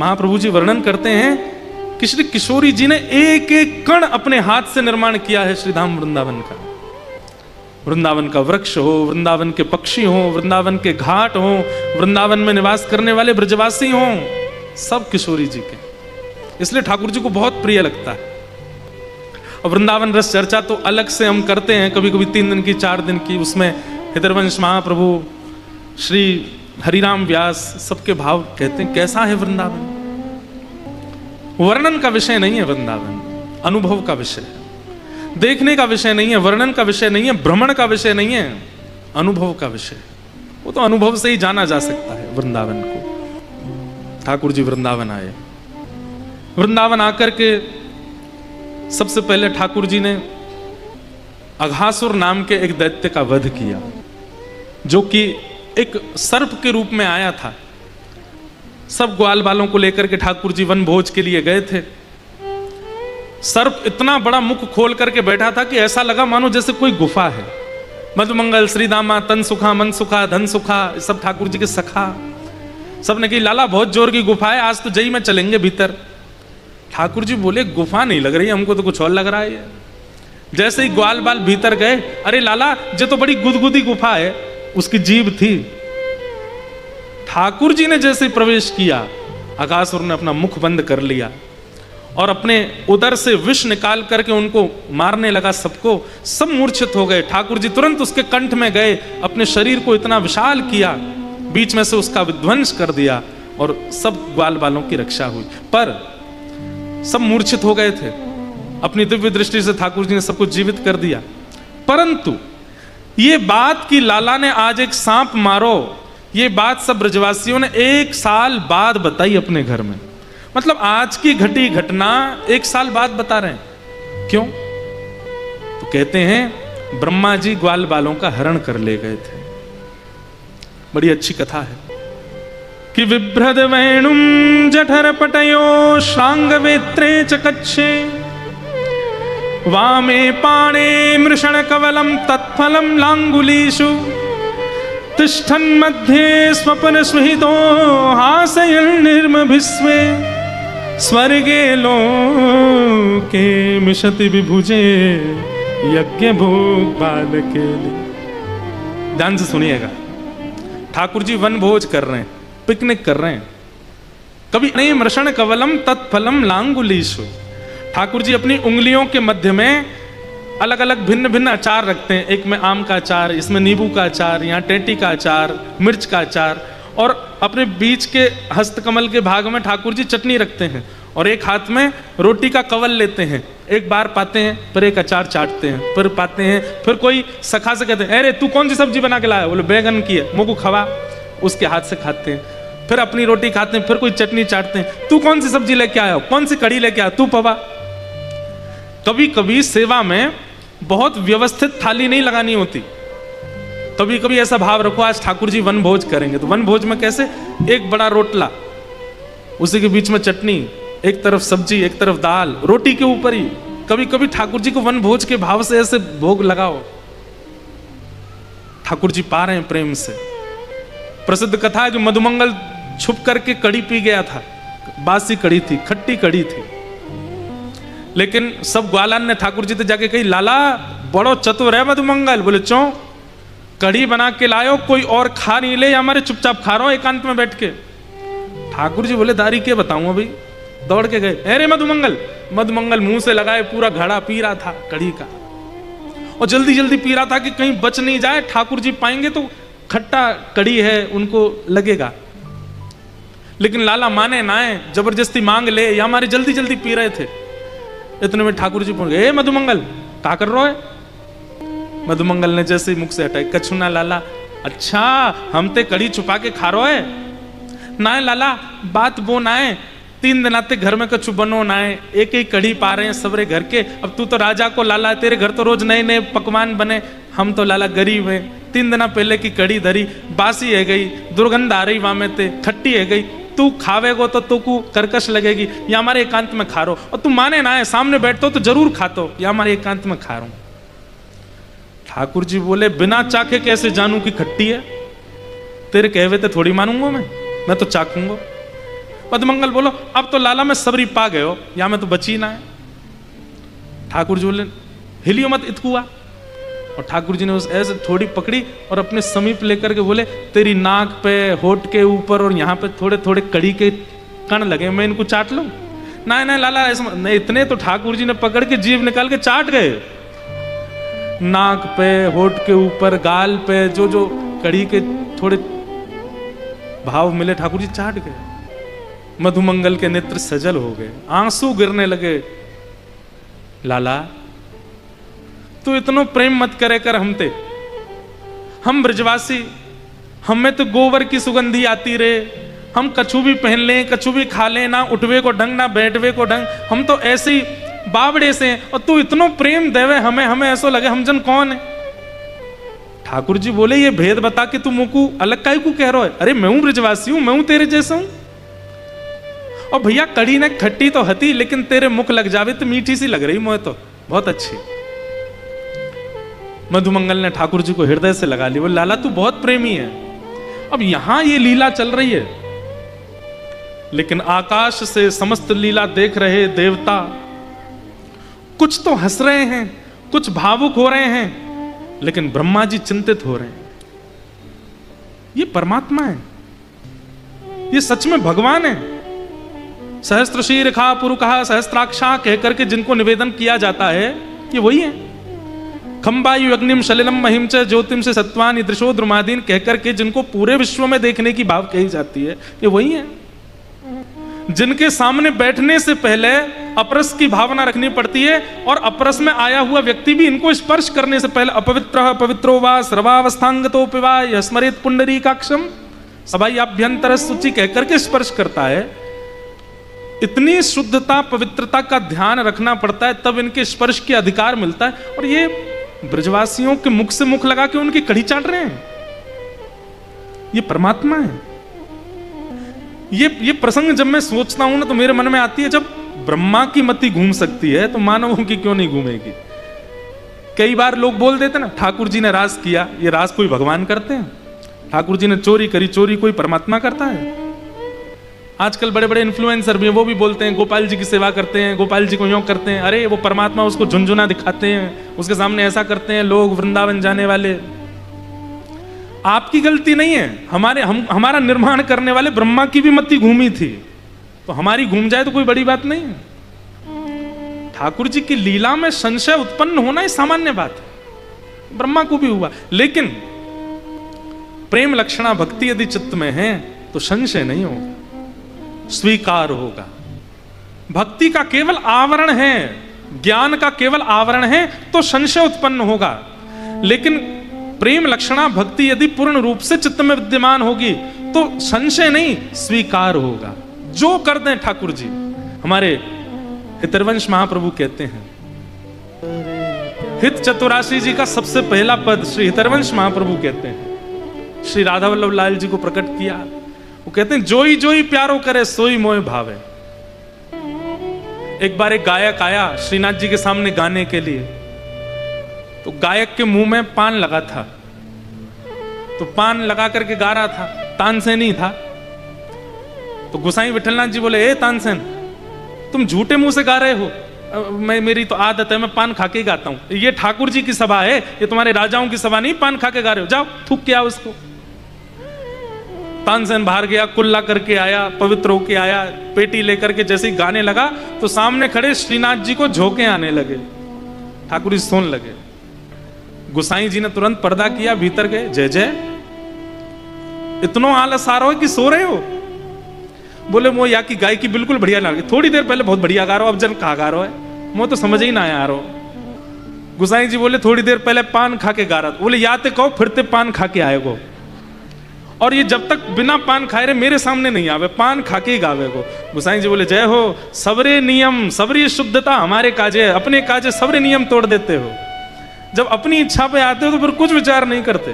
महाप्रभु जी वर्णन करते हैं कि श्री किशोरी जी ने एक एक कण अपने हाथ से निर्माण किया है श्री धाम वृंदावन का। वृंदावन का वृक्ष हो, वृंदावन के पक्षी हो, वृंदावन के घाट हो, वृंदावन में निवास करने वाले ब्रजवासी हो, सब किशोरी जी के, इसलिए ठाकुर जी को बहुत प्रिय लगता है। और वृंदावन रस चर्चा तो अलग से हम करते हैं, कभी कभी 3 दिन की 4 दिन की, उसमें हृदयवंश महाप्रभु, श्री हरिराम व्यास सबके भाव कहते हैं कैसा है वृंदावन। वर्णन का विषय नहीं है वृंदावन, अनुभव का विषय है, देखने का विषय नहीं है, वर्णन का विषय नहीं है, भ्रमण का विषय नहीं है, अनुभव का विषय। वो तो अनुभव से ही जाना जा सकता है वृंदावन को। ठाकुर जी वृंदावन आए, वृंदावन आकर के सबसे पहले ठाकुर जी ने अघासुर नाम के एक दैत्य का वध किया, जो कि एक सर्प के रूप में आया था। सब ग्वाल बालों को लेकर के ठाकुर जी वन भोज के लिए गए थे। सर्प इतना बड़ा मुख खोल करके बैठा था कि ऐसा लगा मानो जैसे कोई गुफा है। मधुमंगल, श्रीदामा, तन सुखा, मन सुखा, धन सुखा, सब ठाकुर जी के सखा। सबने कही लाला बहुत जोर की गुफा है, आज तो जई में चलेंगे भीतर। ठाकुर जी बोले गुफा नहीं लग रही, हमको तो कुछ और लग रहा है। जैसे ही ग्वाल बाल भीतर गए, अरे लाला ये तो बड़ी गुदगुदी गुफा है, उसकी जीभ थी। ठाकुर जी ने जैसे प्रवेश किया, अघासुर ने अपना मुख बंद कर लिया और अपने उदर से विष निकाल करके उनको मारने लगा सबको। सब मूर्छित हो गए। ठाकुर जी तुरंत उसके कंठ में गए, अपने शरीर को इतना विशाल किया, बीच में से उसका विध्वंस कर दिया और सब ग्वाल बालों की रक्षा हुई। पर सब मूर्छित हो गए थे। अपनी दिव्य दृष्टि से ठाकुर जी ने सबको जीवित कर दिया। परंतु ये बात कि लाला ने आज एक सांप मारो, ये बात सब ब्रजवासियों ने 1 साल बाद बताई अपने घर में। मतलब आज की घटी घटना 1 साल बाद बता रहे हैं। क्यों? तो कहते हैं ब्रह्मा जी ग्वाल बालों का हरण कर ले गए थे। बड़ी अच्छी कथा है कि विभ्रद वेणुम जठर पटयो श्रांग वेत्रे चकच्छे वामे पाणे मृषण कवलम तत्फलम लांगुलीषु तिष्ठन् मध्ये स्वपन स्विहितो हासयन् निर्मभिस्वे स्वर्गे लोके मिषति विभुजे यज्ञ भोग बालके। ध्यान से सुनिएगा। ठाकुर जी वन भोज कर रहे हैं, पिकनिक कर रहे हैं। कभी नहीं मृषण कवलम तत्फलम लांगुलीषु। ठाकुर जी अपनी उंगलियों के मध्य में अलग अलग भिन्न भिन्न अचार रखते हैं। एक में आम का अचार, इसमें नींबू का अचार, यहाँ टेटी का अचार, मिर्च का अचार, और अपने बीच के हस्तकमल के भाग में ठाकुर जी चटनी रखते हैं और एक हाथ में रोटी का कवल लेते हैं। एक बार पाते हैं, फिर एक अचार चाटते हैं, फिर पाते हैं, फिर कोई सखा से कहते हैं अरे तू कौन सी सब्जी बना के लाया? बोले बैगन की है, मुझको खवा। उसके हाथ से खाते हैं, फिर अपनी रोटी खाते हैं, फिर कोई चटनी चाटते हैं। तू कौन सी सब्जी लेके आया? कौन सी कड़ी लेके आया? तू पवा। कभी कभी सेवा में बहुत व्यवस्थित थाली नहीं लगानी होती। कभी कभी ऐसा भाव रखो आज ठाकुर जी वन भोज करेंगे, तो वन भोज में कैसे? एक बड़ा रोटला, उसी के बीच में चटनी, एक तरफ सब्जी, एक तरफ दाल, रोटी के ऊपर ही। कभी कभी ठाकुर जी को वन भोज के भाव से ऐसे भोग लगाओ। ठाकुर जी पा रहे हैं प्रेम से। प्रसिद्ध कथा है कि मधुमंगल छुप करके कड़ी पी गया था। बासी कड़ी थी, खट्टी कड़ी थी, लेकिन सब ग्वालान ने ठाकुर जी से जाके कही लाला बड़ो चतुर है मधुमंगल। बोले चो कड़ी बना के लायो, कोई और खा नहीं ले, हमारे चुपचाप खा रहा हो एकांत में बैठ के। ठाकुर जी बोले दारी के बताऊं अभी। दौड़ के गए, अरे मधुमंगल। मधुमंगल मुंह से लगाए पूरा घड़ा पी रहा था कड़ी का, और जल्दी जल्दी पी रहा था कि कहीं बच नहीं जाए, ठाकुर जी पाएंगे तो खट्टा कड़ी है उनको लगेगा। लेकिन लाला माने ना है, जबरदस्ती मांग ले, या हमारे जल्दी जल्दी पी रहे थे। इतने में ठाकुर जी पहुंच गए, मधुमंगल क्या कर रहे हो? मधुमंगल ने जैसे ही मुख से हटाई, कछु ना लाला। अच्छा हम ते कड़ी छुपा के खा रहे है ना है लाला, बात वो ना है, 3 दिन आते घर में कछु बनो ना है, एक ही कड़ी पा रहे हैं सबरे घर के। अब तू तो राजा को लाला, तेरे घर तो रोज नए नए पकवान बने, हम तो लाला गरीब हैं। 3 दिन पहले की कड़ी धरी, बासी है गई, दुर्गंध आ रही वहां में ते, खट्टी है गई। तू खावेगो तो तू को कर्कश लगेगी, या हमारे एकांत में खा रो। और तू माने ना है, सामने बैठतो तो जरूर खातो, या हमारे एकांत में खा रहा हूं। ठाकुर जी बोले बिना चाखे कैसे जानू कि खट्टी है? तेरे कहवे तो थोड़ी मानूंगा मैं तो चाखूंगा। मधुमंगल बोलो अब तो लाला में सबरी पा गए हो, या मैं तो बची ना है। ठाकुर जी बोले हिलियो मत इतकुआ। और ठाकुर जी ने उस ऐसे थोड़ी पकड़ी और अपने समीप लेकर के बोले तेरी नाक पे, होठ के ऊपर और यहाँ पे थोड़े थोड़े कड़ी के कण लगे, मैं इनको चाट लूं? ना ना लाला ऐसा नहीं। इतने तो ठाकुर जी ने पकड़ के जीभ निकाल के चाट गए। नाक पे, होठ के ऊपर, गाल पे जो जो कड़ी के थोड़े भाव मिले, ठाकुर जी चाट गए। मधुमंगल के नेत्र सजल हो गए, आंसू गिरने लगे। लाला तू इतनो प्रेम मत करे कर हमते, हम ब्रजवासी, हमें तो गोबर की सुगंधी आती रे, हम कछु भी पहन लें, कछु भी खा लें, ना उठवे को ढंग ना बैठवे को ढंग, हम तो ऐसे ही बावड़े से और तू इतनो प्रेम देवे हमें, हमें ऐसा लगे हम जन कौन है। ठाकुर जी बोले ये भेद बता के तू मुझको अलग काहे को कह रहा है? अरे मैं हूं ब्रजवासी हूं, मैं हूं तेरे जैसा हूं। और भैया कड़ी ने खट्टी तो हती, लेकिन तेरे मुख लग जावे तो मीठी सी लग रही मुझे तो, बहुत अच्छी। मधुमंगल ने ठाकुर जी को हृदय से लगा ली, बोले लाला तू बहुत प्रेमी है। अब यहां ये लीला चल रही है, लेकिन आकाश से समस्त लीला देख रहे देवता कुछ तो हंस रहे हैं, कुछ भावुक हो रहे हैं, लेकिन ब्रह्मा जी चिंतित हो रहे हैं। ये परमात्मा है, ये सच में भगवान है। सहस्त्र शीर्षा पुरुषा सहस्त्राक्षा कहकर के जिनको निवेदन किया जाता है, ये वही है। खंबायु अग्निम शलिलम महिम च ज्योतिम से सत्वानि दृशो द्रुमादीन कहकर के जिनको पूरे विश्व में देखने की भाव कही जाती है, ये वही है। जिनके सामने बैठने से पहले अपरस की भावना रखनी पड़ती है, और अपरस में आया हुआ व्यक्ति भी इनको स्पर्श करने से पहले अपवित्र पवित्रो वा सर्वावस्थांगतो पिवा यस्मरेत पुंडरीकाक्षम सभाई आभ्यंतर सूचि कहकर के स्पर्श करता है। इतनी शुद्धता पवित्रता का ध्यान रखना पड़ता है, तब इनके स्पर्श के अधिकार मिलता है। और ये ब्रजवासियों के मुख से मुख लगा के उनकी कड़ी चाट रहे हैं, ये परमात्मा है। ये प्रसंग जब मैं सोचता हूं ना, तो मेरे मन में आती है, जब ब्रह्मा की मति घूम सकती है तो मानवों की क्यों नहीं घूमेगी। कई बार लोग बोल देते ना ठाकुर जी ने रास किया, ये रास कोई भगवान करते हैं? ठाकुर जी ने चोरी करी, चोरी कोई परमात्मा करता है? आजकल बड़े बड़े इन्फ्लुएंसर भी हैं, वो भी बोलते हैं गोपाल जी की सेवा करते हैं, गोपाल जी को यूं करते हैं। अरे वो परमात्मा, उसको झुनझुना दिखाते हैं, उसके सामने ऐसा करते हैं लोग वृंदावन जाने वाले। आपकी गलती नहीं है, हमारा निर्माण करने वाले ब्रह्मा की भी मति घूमी थी, तो हमारी घूम जाए तो कोई बड़ी बात नहीं है। ठाकुर जी की लीला में संशय उत्पन्न होना ही सामान्य बात है, ब्रह्मा को भी हुआ। लेकिन प्रेम लक्षणा भक्ति यदि चित्त में है तो संशय नहीं होगा, स्वीकार होगा। भक्ति का केवल आवरण है, ज्ञान का केवल आवरण है, तो संशय उत्पन्न होगा। लेकिन प्रेम लक्षणा भक्ति यदि पूर्ण रूप से चित्त में विद्यमान होगी तो संशय नहीं, स्वीकार होगा। जो कर दें ठाकुर जी। हमारे हितरवंश महाप्रभु कहते हैं, हित चतुराशी जी का सबसे पहला पद श्री हितरवंश महाप्रभु कहते हैं, श्री राधा वल्लभ लाल जी को प्रकट किया। वो कहते हैं जोई जोई प्यारो करे सोई मोय भावे। एक बार एक गायक आया श्रीनाथ जी के सामने गाने के लिए, तो गायक के मुंह में पान लगा था, तो पान लगा करके गा रहा था, तानसेन था। तो गोसाई विठलनाथ जी बोले, ए तानसेन तुम झूठे मुंह से गा रहे हो, मेरी तो आदत है, मैं पान खा के गाता हूं। ये ठाकुर जी की सभा है, ये तुम्हारे राजाओं की सभा नहीं, पान खा के गा रहे हो, जाओ थूक के आओ उसको। तानसेन बाहर गया, कुल्ला करके आया, पवित्र होके आया, पेटी लेकर के जैसे ही गाने लगा तो सामने खड़े श्रीनाथ जी को झोंके आने लगे। ठाकुर जी सोने लगे। गोसाई जी ने तुरंत पर्दा किया, भीतर गए, जय जय इतनो आलस आ रहा हो कि सो रहे हो? बोले वो या की गायकी बिल्कुल बढ़िया लगी, थोड़ी देर पहले बहुत बढ़िया गा रहा हो, अब जन कहा गा रहा है, मुझे तो समझ ही ना आया आ रहा हो। गोसाई जी बोले थोड़ी देर पहले पान खा के गा रहा था। बोले या ते कहो फिरते पान खा के आएगो, और ये जब तक बिना पान खाए रहे मेरे सामने नहीं आवे, पान खा के ही गावे को। गोसाई जी बोले जय हो, सबरे नियम सबरी शुद्धता हमारे काजे, अपने काजे सबरे नियम तोड़ देते हो। जब अपनी इच्छा पे आते हो तो फिर कुछ विचार नहीं करते।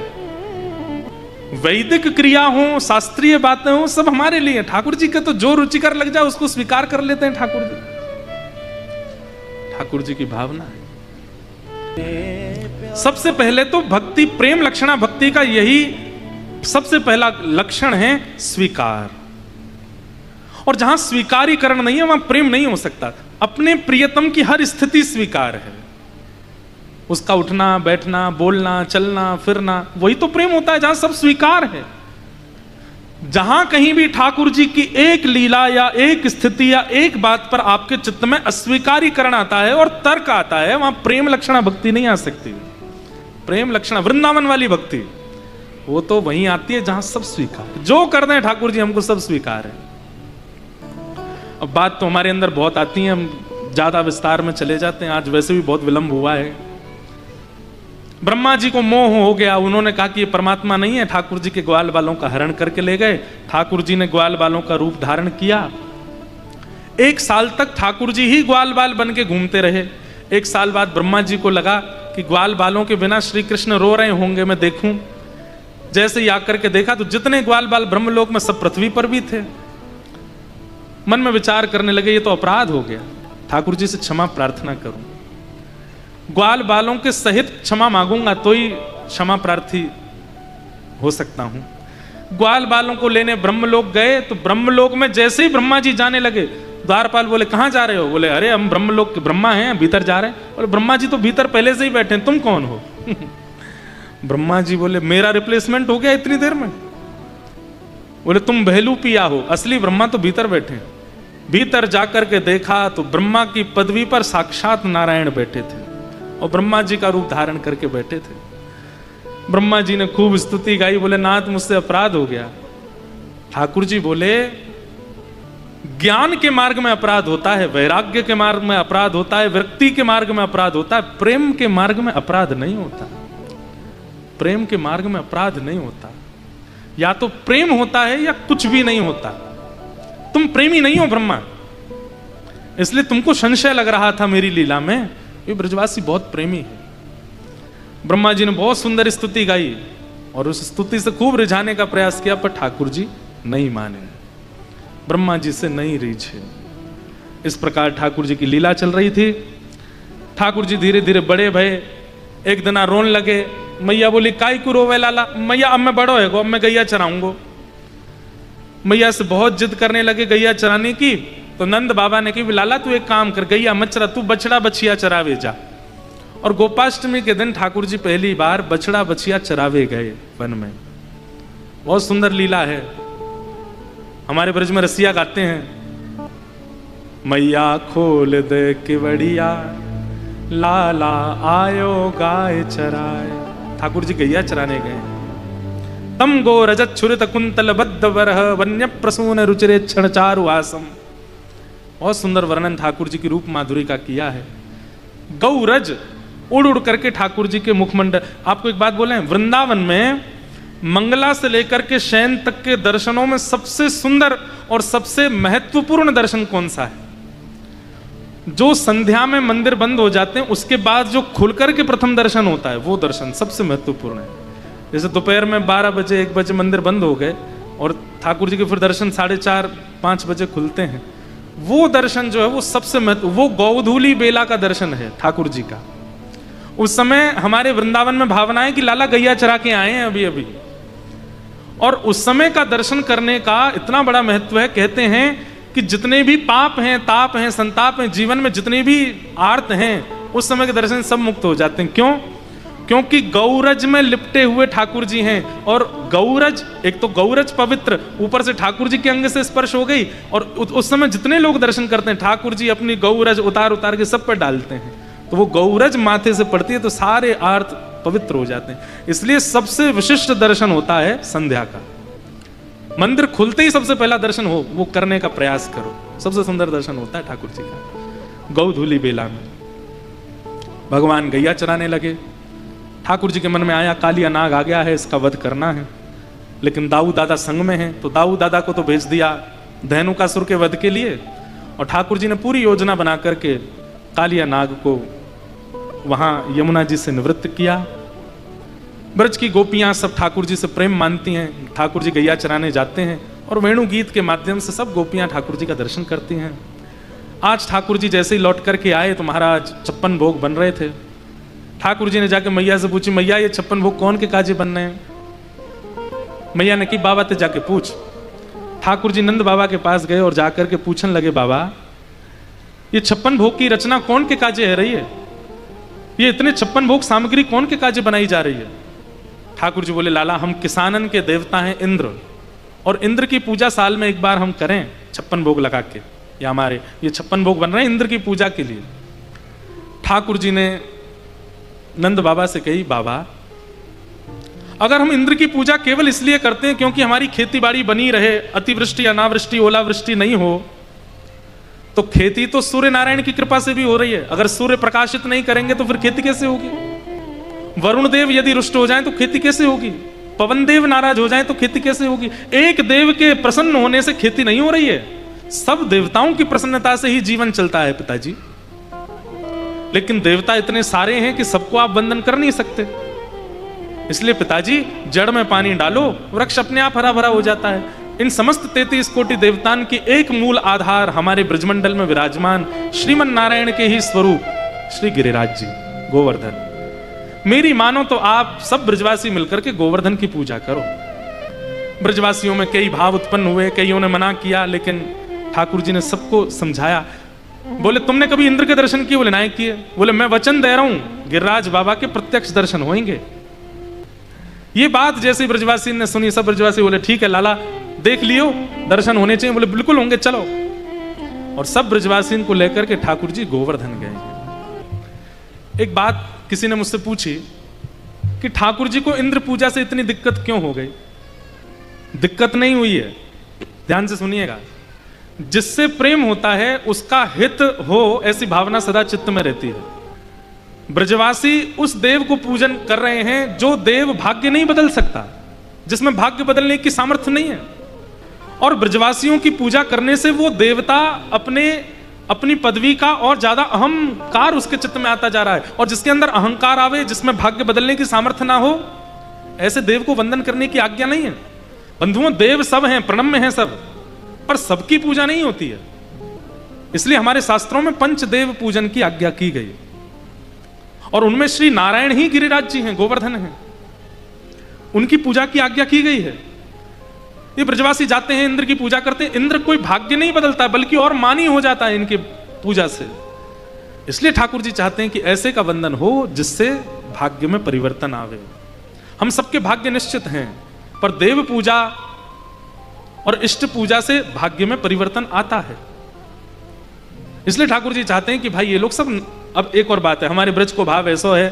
वैदिक क्रिया हो, शास्त्रीय बातें हो, सब हमारे लिए। ठाकुर जी के तो जो रुचिकर लग जाए उसको स्वीकार कर लेते हैं ठाकुर जी। ठाकुर जी की भावना है। सबसे पहले तो भक्ति, प्रेम लक्षणा भक्ति का यही सबसे पहला लक्षण है, स्वीकार। और जहां स्वीकारीकरण नहीं है वहां प्रेम नहीं हो सकता। अपने प्रियतम की हर स्थिति स्वीकार है, उसका उठना बैठना बोलना चलना फिरना, वही तो प्रेम होता है जहां सब स्वीकार है। जहां कहीं भी ठाकुर जी की एक लीला या एक स्थिति या एक बात पर आपके चित्त में अस्वीकारीकरण आता है और तर्क आता है, वहां प्रेम लक्षणा भक्ति नहीं आ सकती। प्रेम लक्षणा वृंदावन वाली भक्ति वो तो वहीं आती है जहां सब स्वीकार, जो कर दें ठाकुर जी हमको सब स्वीकार है। अब बात तो हमारे अंदर बहुत आती है, हम ज्यादा विस्तार में चले जाते हैं, आज वैसे भी बहुत विलंब हुआ है। ब्रह्मा जी को मोह हो गया, उन्होंने कहा कि ये परमात्मा नहीं है, ठाकुर जी के ग्वाल बालों का हरण करके ले गए। ठाकुर जी ने ग्वाल बालों का रूप धारण किया, 1 साल तक ठाकुर जी ही ग्वाल बाल बन के घूमते रहे। 1 साल बाद ब्रह्मा जी को लगा कि ग्वाल बालों के बिना श्री कृष्ण रो रहे होंगे, मैं देखूं। जैसे ही आकर के देखा तो जितने ग्वाल बाल ब्रह्मलोक में सब पृथ्वी पर भी थे। मन में विचार करने लगे ये तो अपराध हो गया, ठाकुर जी से क्षमा प्रार्थना करूं, ग्वाल बालों के सहित क्षमा मांगूंगा तो ही क्षमा प्रार्थी हो सकता हूं। ग्वाल बालों को लेने ब्रह्मलोक गए तो ब्रह्मलोक में जैसे ही ब्रह्मा जी जाने लगे, द्वारपाल बोले कहां जा रहे हो? बोले अरे हम ब्रह्मलोक के ब्रह्मा हैं, भीतर जा रहे हैं। बोले ब्रह्मा जी तो भीतर पहले से ही बैठे हैं, तुम कौन हो? ब्रह्मा जी बोले मेरा रिप्लेसमेंट हो गया इतनी देर में? बोले तुम बहलू पिया हो, असली ब्रह्मा तो भीतर बैठे हैं। भीतर जाकर के देखा तो ब्रह्मा की पदवी पर साक्षात नारायण बैठे थे और ब्रह्मा जी का रूप धारण करके बैठे थे। ब्रह्मा जी ने खूब स्तुति गाई, बोले नाथ मुझसे अपराध हो गया। ठाकुर जी बोले ज्ञान के मार्ग में अपराध होता है, वैराग्य के मार्ग में अपराध होता है, विरक्ति के मार्ग में अपराध होता है, प्रेम के मार्ग में अपराध नहीं होता। प्रेम के मार्ग में अपराध नहीं होता, या तो प्रेम होता है या कुछ भी नहीं होता। तुम प्रेमी नहीं हो ब्रह्मा, इसलिए तुमको संशय लग रहा था मेरी लीला में, ये ब्रजवासी बहुत प्रेमी है। ब्रह्मा जी ने बहुत सुंदर स्तुति गाई और उस स्तुति से खूब रिझाने का प्रयास किया, पर ठाकुर जी नहीं माने, ब्रह्मा जी से नहीं रीझे। इस प्रकार ठाकुर जी की लीला चल रही थी। ठाकुर जी धीरे धीरे बड़े भये। एक दिन रोन लगे। मैया बोली काई को रोवे लाला? मैया अब मैं बड़ो है गो, अब मैं गैया चराऊंगो। मैया से बहुत जिद करने लगे गैया चराने की। तो नंद बाबा ने कही लाला तू एक काम कर, गैया मत चरा, तू बछड़ा बछिया चरावे जा। और गोपाष्टमी के दिन ठाकुर जी पहली बार बछड़ा बछिया चरावे गए वन में। बहुत सुंदर लीला है। हमारे ब्रज में रसिया गाते हैं, मैया खोल दे केवड़िया लाला आयो गाय चराए। ठाकुर जी गैया चराने गए। तम गो रजत छुरित कुंतल बद्ध वरह वन्य प्रसून रुचिरे क्षण चारु आसम। बहुत सुंदर वर्णन ठाकुर जी की रूप माधुरी का किया है। गौरज उड़ उड़ करके ठाकुर जी के मुखमंडल। आपको एक बात बोले, वृंदावन में मंगला से लेकर के शयन तक के दर्शनों में सबसे सुंदर और सबसे महत्वपूर्ण दर्शन कौन सा है? जो संध्या में मंदिर बंद हो जाते हैं उसके बाद जो खुलकर के प्रथम दर्शन होता है, वो दर्शन सबसे महत्वपूर्ण है। जैसे दोपहर में 12 बजे 1 बजे मंदिर बंद हो गए और ठाकुर जी के फिर दर्शन 4:30-5 बजे खुलते हैं, वो दर्शन जो है वो सबसे महत्व, वो गौधूली बेला का दर्शन है ठाकुर जी का। उस समय हमारे वृंदावन में भावना है कि लाला गैया चरा के आए हैं अभी अभी, और उस समय का दर्शन करने का इतना बड़ा महत्व है। कहते हैं कि जितने भी पाप हैं, ताप हैं, संताप हैं, जीवन में जितने भी आर्त हैं, उस समय के दर्शन सब मुक्त हो जाते हैं। क्यों? क्योंकि गौरज में लिपटे हुए ठाकुर जी हैं। और गौरज, एक तो गौरज पवित्र, ऊपर से ठाकुर जी के अंग से स्पर्श हो गई। और उस समय जितने लोग दर्शन करते हैं, ठाकुर जी अपनी गौरज उतार उतार के सब पर डालते हैं, तो वो गौरज माथे से पड़ती है तो सारे आर्त पवित्र हो जाते हैं। इसलिए सबसे विशिष्ट दर्शन होता है संध्या का। मंदिर खुलते ही सबसे पहला दर्शन हो वो करने का प्रयास करो। सबसे सुंदर दर्शन होता है ठाकुर जी का गौधूली बेला में। भगवान गैया चराने लगे। ठाकुर जी के मन में आया कालिया नाग आ गया है, इसका वध करना है। लेकिन दाऊ दादा संग में है, तो दाऊ दादा को तो भेज दिया धेनुकासुर के वध के लिए। और ठाकुर जी ने पूरी योजना बना करके कालिया नाग को वहां यमुना जी से निवृत्त किया। ब्रज की गोपियां सब ठाकुर जी से प्रेम मानती हैं। ठाकुर जी गैया चराने जाते हैं और वेणु गीत के माध्यम से सब गोपियां ठाकुर जी का दर्शन करती हैं। आज ठाकुर जी जैसे ही लौट करके आए तो महाराज 56 भोग बन रहे थे। ठाकुर जी ने जाके मैया से पूछी, मैया ये 56 भोग कौन के काजे बनने हैं? मैया ने की बाबा ते जाके पूछ। ठाकुर जी नंद बाबा के पास गए और जाकर के पूछने लगे, बाबा ये 56 भोग की रचना कौन के काजे है रही है? ये इतने 56 भोग सामग्री कौन के काजे बनाई जा रही है? ठाकुर जी बोले, लाला हम किसानन के देवता हैं इंद्र, और इंद्र की पूजा साल में एक बार हम करें 56 भोग लगा के। या हमारे ये 56 भोग बन रहे हैं इंद्र की पूजा के लिए। ठाकुर जी ने नंद बाबा से कही, बाबा अगर हम इंद्र की पूजा केवल इसलिए करते हैं क्योंकि हमारी खेती बाड़ी बनी रहे, अतिवृष्टि अनावृष्टि ओलावृष्टि नहीं हो, तो खेती तो सूर्य नारायण की कृपा से भी हो रही है। अगर सूर्य प्रकाशित नहीं करेंगे तो फिर खेती कैसे होगी? वरुण देव यदि रुष्ट हो जाएं तो खेती कैसे होगी? पवन देव नाराज हो जाएं तो खेती कैसे होगी? एक देव के प्रसन्न होने से खेती नहीं हो रही है। सब देवताओं की प्रसन्नता से ही जीवन चलता है पिताजी, लेकिन देवता इतने सारे हैं कि सबको आप वंदन कर नहीं सकते। इसलिए पिताजी जड़ में पानी डालो, वृक्ष अपने आप हरा भरा हो जाता है। इन समस्त 33 कोटि देवतान की एक मूल आधार हमारे ब्रजमंडल में विराजमान श्रीमन नारायण के ही स्वरूप श्री गिरिराज जी गोवर्धन। मेरी मानो तो आप सब ब्रजवासी मिलकर के गोवर्धन की पूजा करो। ब्रजवासियों में कई भाव उत्पन्न हुए, कईयों ने मना किया, लेकिन ठाकुर जी ने सबको समझाया। बोले तुमने कभी इंद्र के दर्शन किए? बोले नहीं किए। बोले मैं वचन दे रहा हूं गिरिराज बाबा के प्रत्यक्ष दर्शन होंगे। ये बात जैसे ब्रजवासी ने सुनी, सब ब्रजवासी बोले ठीक है लाला, देख लियो, दर्शन होने चाहिए। बोले बिल्कुल होंगे, चलो। और सब ब्रजवासी को लेकर के ठाकुर जी गोवर्धन गए। एक बात किसी ने मुझसे पूछी कि ठाकुर जी को इंद्र पूजा से इतनी दिक्कत क्यों हो गई? दिक्कत नहीं हुई है, ध्यान से सुनिएगा। जिससे प्रेम होता है उसका हित हो, ऐसी भावना सदा चित्त में रहती है। ब्रजवासी उस देव को पूजन कर रहे हैं जो देव भाग्य नहीं बदल सकता, जिसमें भाग्य बदलने की सामर्थ्य नहीं है। और ब्रजवासियों की पूजा करने से वो देवता अपनी पदवी का और ज्यादा अहंकार उसके चित्त में आता जा रहा है। और जिसके अंदर अहंकार आवे, जिसमें भाग्य बदलने की सामर्थ्य ना हो, ऐसे देव को वंदन करने की आज्ञा नहीं है। बंधुओं, देव सब हैं, प्रणम्य हैं सब, पर सबकी पूजा नहीं होती है। इसलिए हमारे शास्त्रों में पंचदेव पूजन की आज्ञा की गई, और उनमें श्री नारायण ही गिरिराज जी हैं, गोवर्धन हैं, उनकी पूजा की आज्ञा की गई है। ये ब्रजवासी जाते हैं, इंद्र की पूजा करते हैं। इंद्र कोई भाग्य नहीं बदलता, बल्कि और मानी हो जाता है इनकी पूजा से। इसलिए ठाकुर जी चाहते हैं कि ऐसे का वंदन हो जिससे भाग्य में परिवर्तन आवे। हम सबके भाग्य निश्चित हैं, पर देव पूजा और इष्ट पूजा से भाग्य में परिवर्तन आता है। इसलिए ठाकुर जी चाहते हैं कि भाई ये लोग सब। अब एक और बात है, हमारे ब्रज को भाव ऐसा है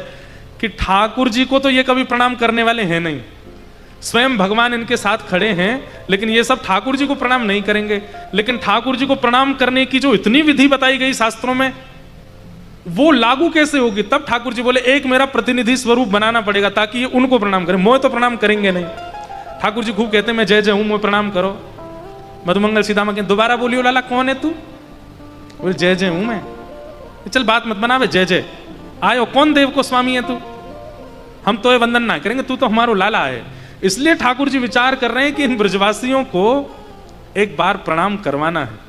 कि ठाकुर जी को तो ये कभी प्रणाम करने वाले हैं नहीं, स्वयं भगवान इनके साथ खड़े हैं, लेकिन ये सब ठाकुर जी को प्रणाम नहीं करेंगे। लेकिन ठाकुर जी को प्रणाम करने की जो इतनी विधि बताई गई शास्त्रों में, वो लागू कैसे होगी? तब ठाकुर जी बोले एक मेरा प्रतिनिधि स्वरूप बनाना पड़ेगा ताकि ये उनको प्रणाम करें, मोह तो प्रणाम करेंगे नहीं। ठाकुर जी खूब कहते हैं मैं जय जय हूं, मोह प्रणाम करो। मधुमंगल सीतामा के दोबारा बोलियो लाला कौन है तू? बोले जय जय हूं मैं। चल बात मत बनावे, जय जय आयो, कौन देव को स्वामी है तू? हम तो ये वंदन ना करेंगे, तू तो हमारो लाला है। इसलिए ठाकुर जी विचार कर रहे हैं कि इन ब्रजवासियों को एक बार प्रणाम करवाना है।